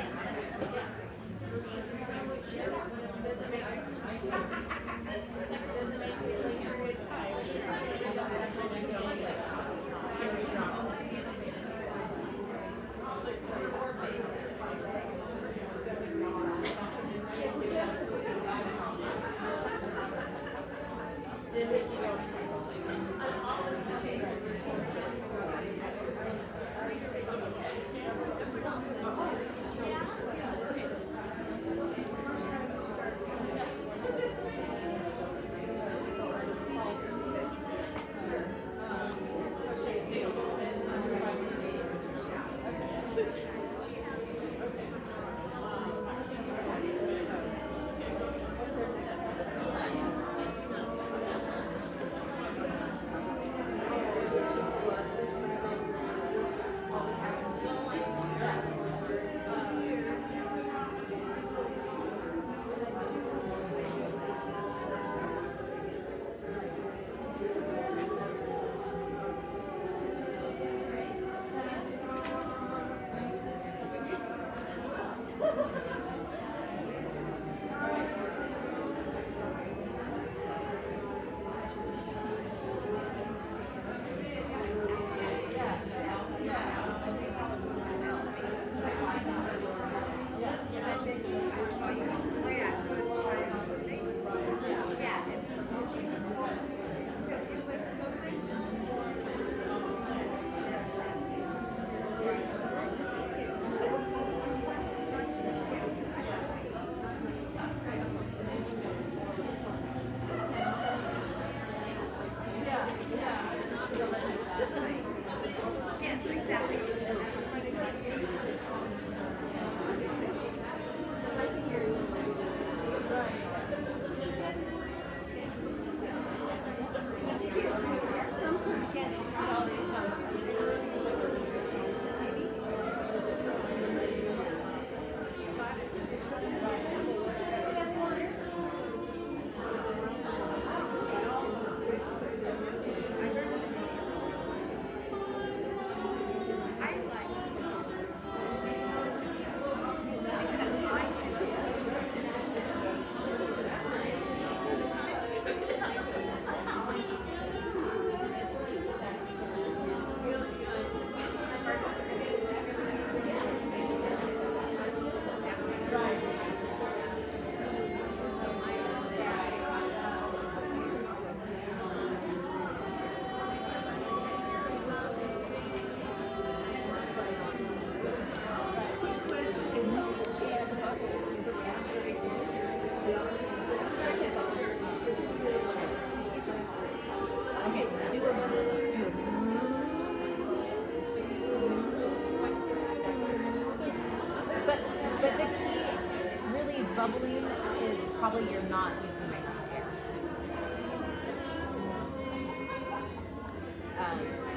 bubbling is probably you're not using enough air.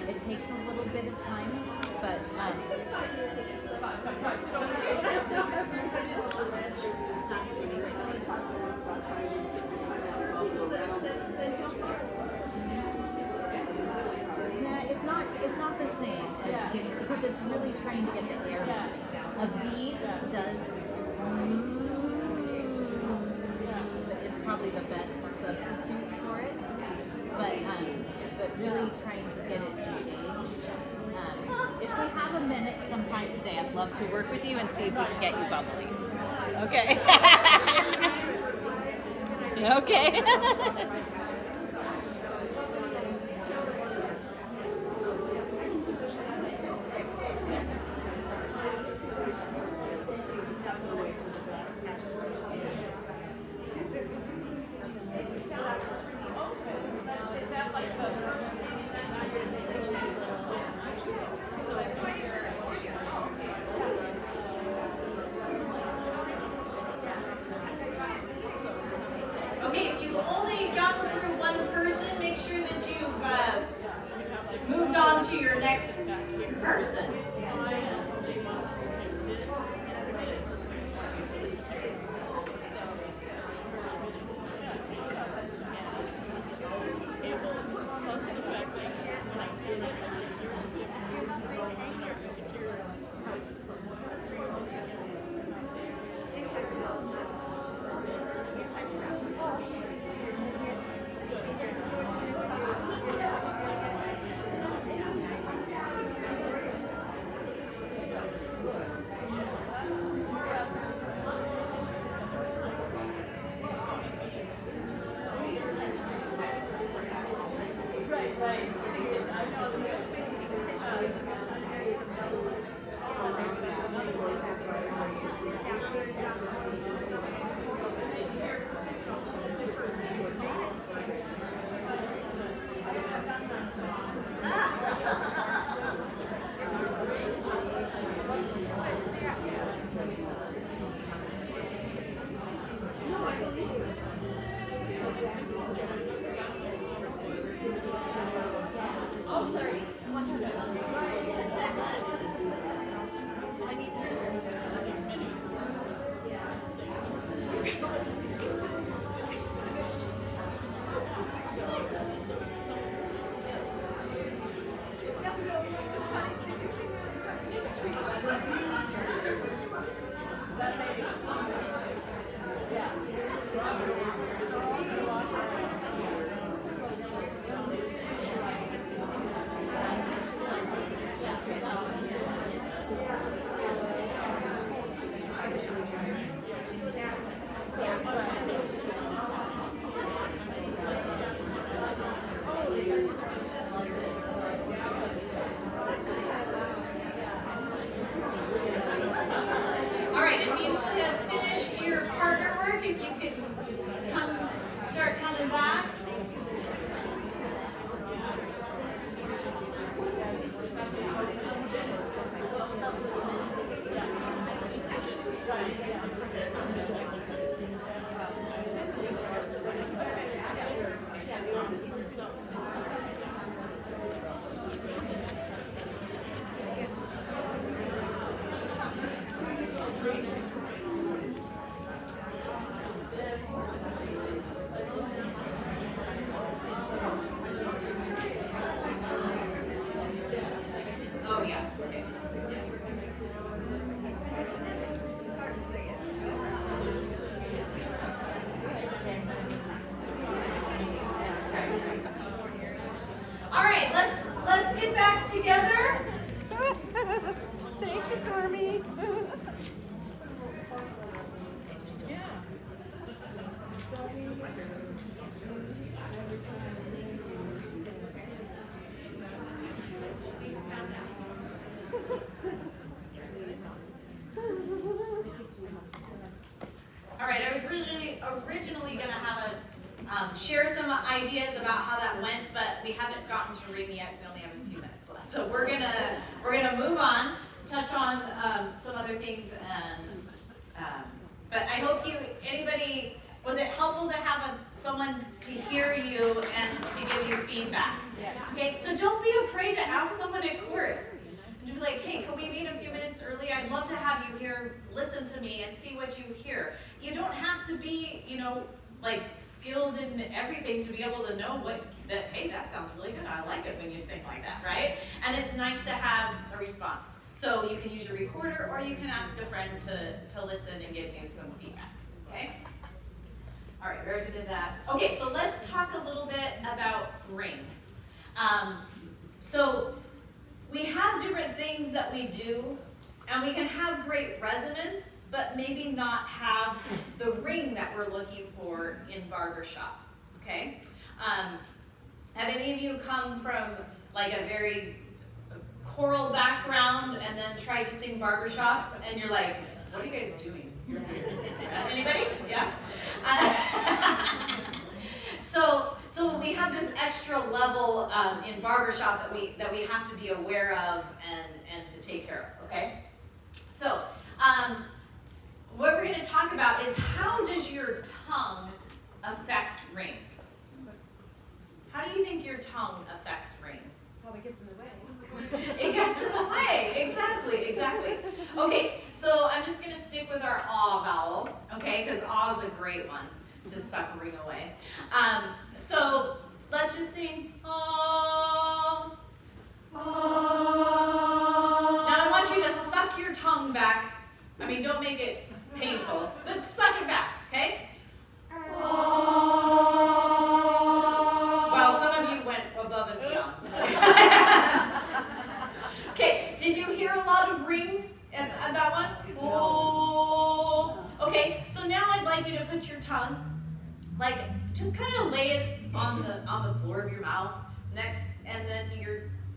It takes a little bit of time, but yeah, it's not the same as getting, because it's really trying to get the air. A V does. Is probably the best substitute for it, but really trying to get it engaged. If we have a minute sometime today, I'd love to work with you and see if we can get you bubbly. Okay. Okay. Okay, if you've only gotten through one person, make sure that you've moved on to your next person. All right, if you have finished your partner work, if you could start coming back. Oh, yeah. Okay. All right, let's get back together. Thank you, Stormy. All right, I was originally going to have us share some ideas about how that went, but we haven't gotten to Ring yet. We only have a few minutes left, so we're gonna move on, touch on some other things, and but I hope you to be like, hey, can we meet a few minutes early? I'd love to have you here, listen to me and see what you hear. You don't have to be, like skilled in everything to be able to know hey, that sounds really good. I like it when you sing like that, right? And it's nice to have a response. So you can use your recorder or you can ask a friend to listen and give you some feedback, okay? All right, we already did that. Okay, so let's talk a little bit about ring. So we have different things that we do, and we can have great resonance, but maybe not have the ring that we're looking for in barbershop, okay? Have any of you come from like a very choral background and then tried to sing barbershop, and you're like, what are you guys doing? You're weird. Anybody? Yeah? So we have this extra level in barbershop that we have to be aware of and to take care of, okay? So what we're going to talk about is how does your tongue affect ring? How do you think your tongue affects ring? Probably gets in the way. It gets in the way, exactly. Okay, so I'm just going to stick with our aw vowel, okay, because aw is a great one to suck ring away. So let's just sing aw. Now I want you to suck your tongue back. I mean, don't make it painful, but suck it back, okay? Wow, some of you went above and beyond. Okay, did you hear a lot of ring at that one? Oh. Okay, so now I'd like you to put your tongue, like, just kind of lay it on the floor of your mouth next, and then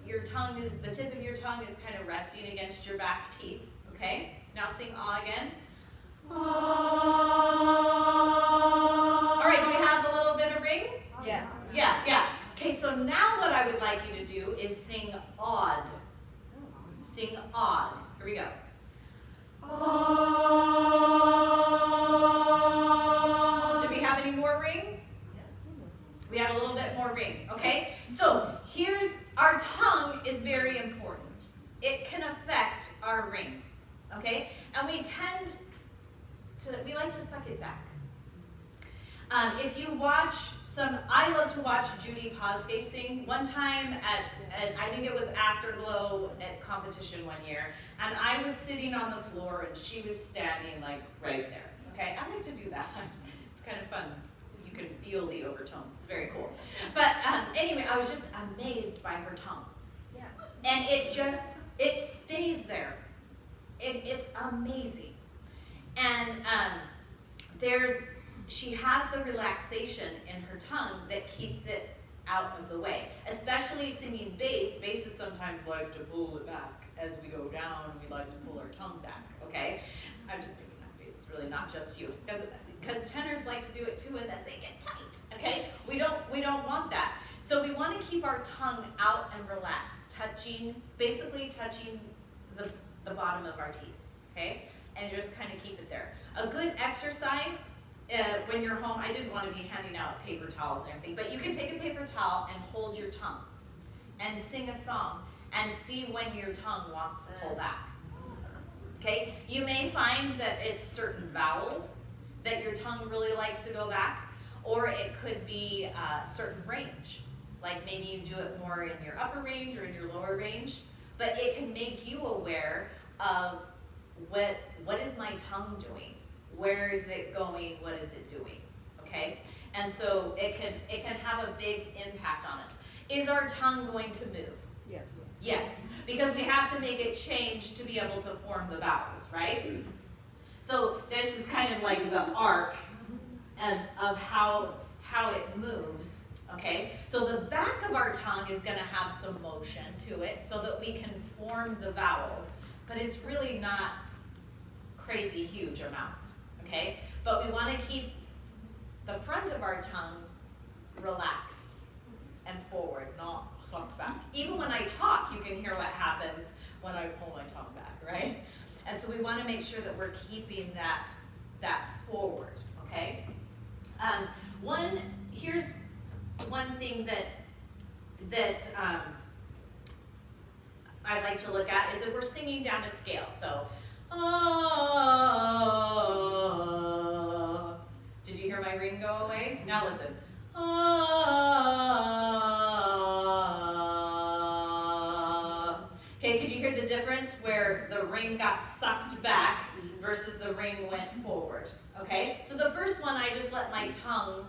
your tongue is, the tip of your tongue is kind of resting against your back teeth, okay? Now sing ah again. All right, do we have a little bit of ring? Yeah. Yeah. Okay, so now what I would like you to do is sing odd. Sing odd. Here we go. Did we have any more ring? Yes. We have a little bit more ring, okay? So here's, our tongue is very important. It can affect our ring, okay? And we like to suck it back. If you watch I love to watch Judy Posgay sing. One time I think it was Afterglow at competition one year, and I was sitting on the floor and she was standing like right there, okay? I like to do that. It's kind of fun. You can feel the overtones. It's very cool. But anyway, I was just amazed by her tongue. Yeah. And it stays there. It's amazing. And she has the relaxation in her tongue that keeps it out of the way. Especially singing bass. Basses sometimes like to pull it back as we go down. We like to pull our tongue back, okay? I'm just thinking that bass is really not just you. Because tenors like to do it too, and then they get tight, okay? We don't want that. So we want to keep our tongue out and relaxed, basically touching the bottom of our teeth, okay? And just kind of keep it there. A good exercise when you're home, I didn't want to be handing out paper towels and everything, but you can take a paper towel and hold your tongue and sing a song and see when your tongue wants to pull back, okay? You may find that it's certain vowels that your tongue really likes to go back, or it could be a certain range. Like maybe you do it more in your upper range or in your lower range, but it can make you aware of what is my tongue doing? Where is it going? What is it doing? Okay? And so it can have a big impact on us. Is our tongue going to move? Yes. Yes, because we have to make it change to be able to form the vowels, right? So this is kind of like the arc of how it moves, okay? So the back of our tongue is going to have some motion to it so that we can form the vowels, but it's really not crazy huge amounts, okay? But we want to keep the front of our tongue relaxed and forward, not plucked back. Even when I talk, you can hear what happens when I pull my tongue back, right? And so we want to make sure that we're keeping that forward, okay? Here's one thing that I like to look at is if we're singing down a scale. So, did you hear my ring go away? Now listen. Okay, could you hear the difference where the ring got sucked back versus the ring went forward? Okay, so the first one, I just let my tongue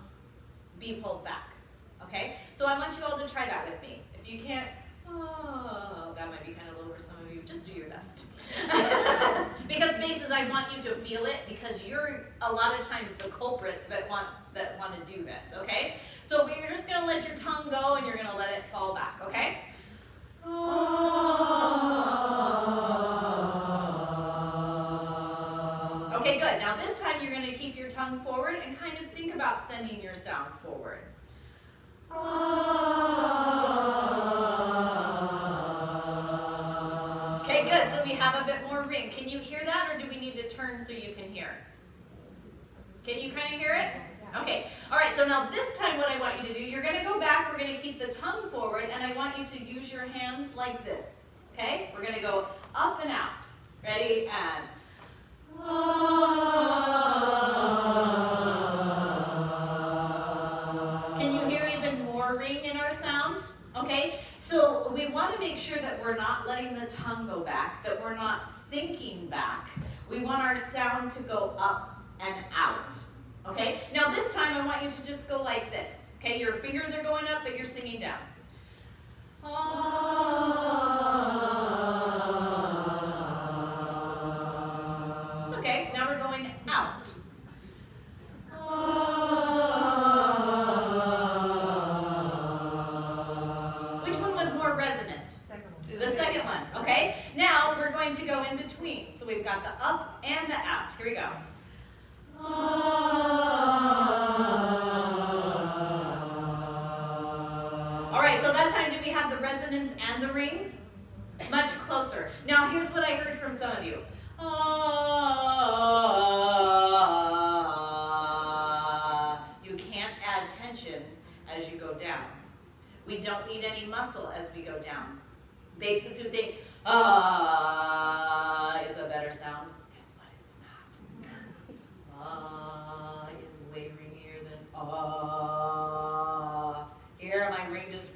be pulled back. Okay, so I want you all to try that with me. If you can't, that might be kind of low for some of you. Just do your best. Because basses, I want you to feel it because you're a lot of times the culprits that want to do this. Okay, so you're just gonna let your tongue go and you're gonna let it fall back. Okay. Okay, good. Now this time you're going to keep your tongue forward and kind of think about sending your sound forward. Okay, good. So we have a bit more ring. Can you hear that, or do we need to turn so you can hear? Can you kind of hear it? Okay. All right, so now this time what I want you to do, you're going to go back. We're going to keep the tongue forward, and I want you to use your hands like this. Okay? We're going to go up and out. Ready? And... Can you hear even more ring in our sound? Okay? So we want to make sure that we're not letting the tongue go back, that we're not thinking back. We want our sound to go up and out. Okay? Now this time I want you to just go like this. Okay? Your fingers are going up, but you're singing down. It's okay. Now we're going out. Which one was more resonant? The second one. Okay? Now we're going to go in between. So we've got the up and the out. Here we go. All right, so that time, do we have the resonance and the ring? Much closer. Now, here's what I heard from some of you. You can't add tension as you go down. We don't need any muscle as we go down. Basses who think, is a better sound. Guess what? It's not. Is way ringier than Here, my ring just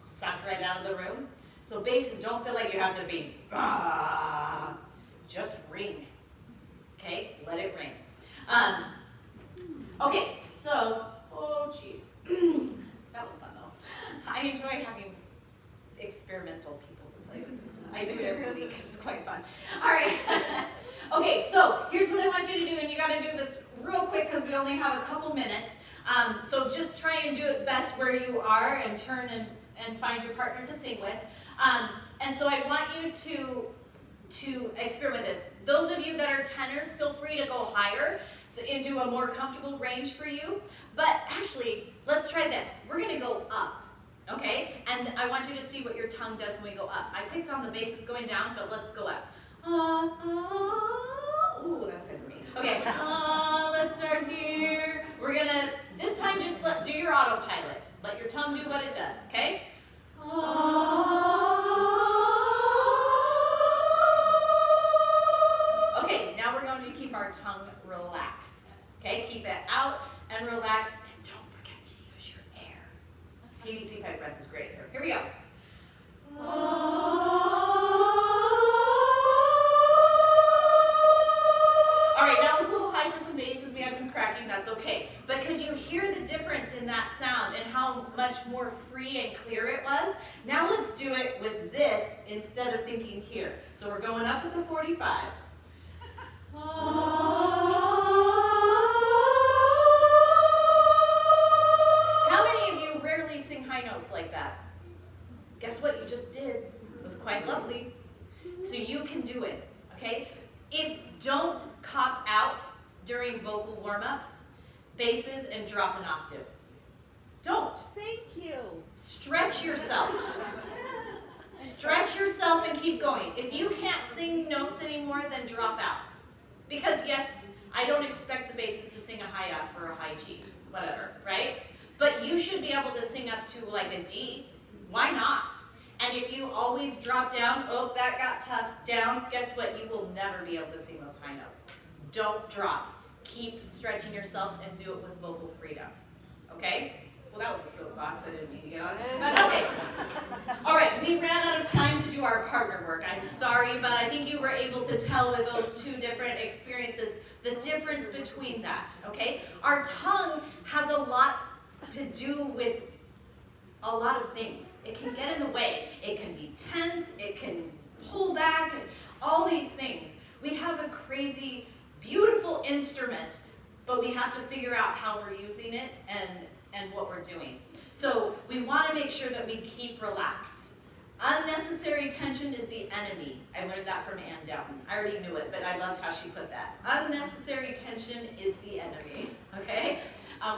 sucked right out of the room. So basses, don't feel like you have to be just ring. Okay, let it ring. Okay, so geez, that was fun though. I enjoy having experimental people to play with this. I do it every week. It's quite fun. All right. Okay, so here's what I want you to do, and you got to do this real quick because we only have a couple minutes. So just try and do it best where you are and turn and find your partner to sing with. And so I want you to experiment with this. Those of you that are tenors, feel free to go higher into a more comfortable range for you. But actually, let's try this. We're going to go up, okay? And I want you to see what your tongue does when we go up. I picked on the basses going down, but let's go up. Ooh, that's good for me. Okay, let's start here. We're going to, this time just do your autopilot. Let your tongue do what it does, okay? Okay, now we're going to keep our tongue relaxed. Okay, keep it out and relaxed. And don't forget to use your air. PVC pipe breath is great here. Here we go. All right, that was a little high for some basses. We had some cracking, that's okay. But could you hear the difference in that sound and how much more free and clear it was? Now let's do it with this instead of thinking here. So we're going up at the 45. How many of you rarely sing high notes like that? Guess what you just did? It was quite lovely. So you can do it, okay? Don't cop out during vocal warm-ups, basses, and drop an octave. Don't. Thank you. Stretch yourself. Stretch yourself and keep going. If you can't sing notes anymore, then drop out. Because yes, I don't expect the basses to sing a high F or a high G, whatever, right? But you should be able to sing up to like a D. Why not? And if you always drop down, oh, that got tough, down, guess what? You will never be able to sing those high notes. Don't drop. Keep stretching yourself and do it with vocal freedom. Okay? Well, that was a soapbox. I didn't mean to get on. But okay. All right, we ran out of time to do our partner work. I'm sorry, but I think you were able to tell with those two different experiences the difference between that. Okay? Our tongue has a lot to do with a lot of things. It can get in the way. It can be tense. It can pull back. All these things. We have a crazy, beautiful instrument, but we have to figure out how we're using it and what we're doing. So we want to make sure that we keep relaxed. Unnecessary tension is the enemy. I learned that from Ann Dowden. I already knew it, but I loved how she put that. Unnecessary tension is the enemy, okay?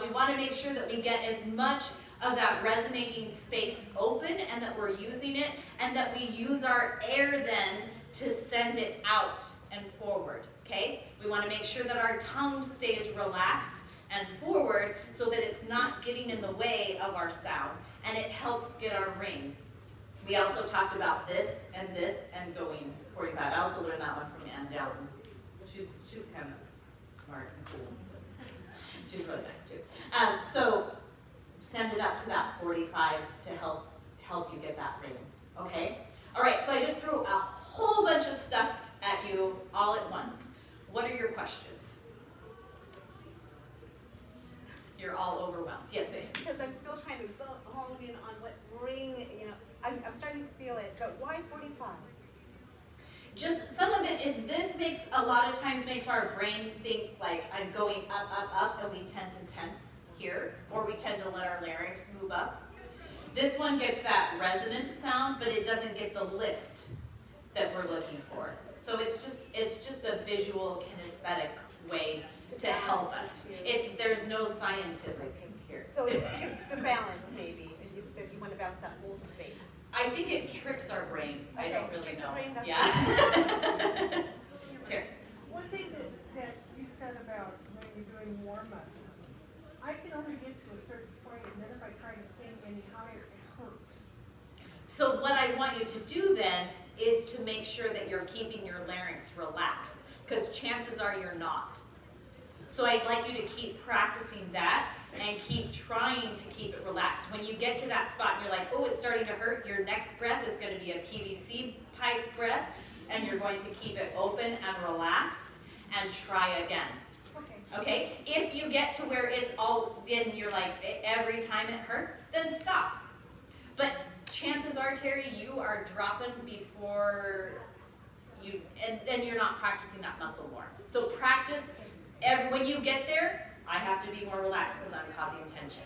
We want to make sure that we get as much of that resonating space open and that we're using it, and that we use our air then to send it out and forward, okay? We want to make sure that our tongue stays relaxed and forward so that it's not getting in the way of our sound, and it helps get our ring. We also talked about this and going 45. I also learned that one from Ann Dowden. She's kind of smart and cool. She's really nice too. So send it up to that 45 to help you get that ring, okay? All right, so I just threw a whole bunch of stuff at you all at once. What are your questions? You're all overwhelmed. Yes, babe? Because I'm still trying to hone in on what ring, I'm starting to feel it, but why 45? Just some of it is this makes a lot of times makes our brain think like I'm going up, and we tend to tense here, or we tend to let our larynx move up. This one gets that resonant sound, but it doesn't get the lift that we're looking for. So it's just a visual kinesthetic way to help us. There's no scientific here. So it's the balance maybe, that you want to balance that whole space. I think it tricks our brain. I don't really trick the know. brain, that's Yeah. Here. One thing that you said about when you're doing warm-ups, I can only get to a certain point, and then if I try to sing any higher, it hurts. So what I want you to do then is to make sure that you're keeping your larynx relaxed, because chances are you're not. So I'd like you to keep practicing that and keep trying to keep it relaxed. When you get to that spot and you're like, oh, it's starting to hurt, your next breath is going to be a PVC pipe breath, and you're going to keep it open and relaxed and try again. Okay? If you get to where it's all, then you're like, every time it hurts, then stop. But chances are, Terry, you are dropping before you, and then you're not practicing that muscle more. So practice, when you get there, I have to be more relaxed because I'm causing tension.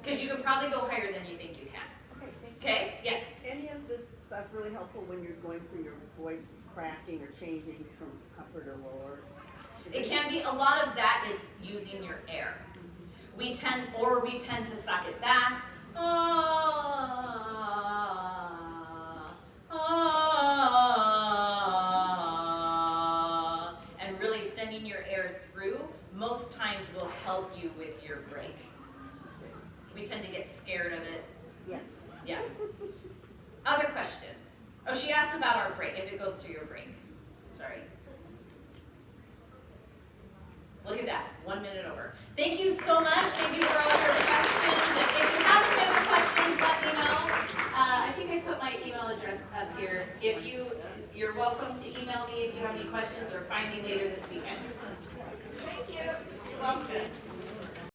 Because you can probably go higher than you think you can. Okay, thank you. Okay? Yes? Any of this stuff really helpful when you're going through your voice cracking or changing from upper to lower? It can be, a lot of that is using your air. We tend to suck it back. And really sending your air through most times will help you with your break. We tend to get scared of it. Yes. Yeah. Other questions? Oh, she asked about our break, if it goes through your break. Sorry. Look at that, 1 minute over. Thank you so much. Thank you for all your questions. If you have any other questions, let me know. I think I put my email address up here. You're welcome to email me if you have any questions, or find me later this weekend. Thank you. You're welcome.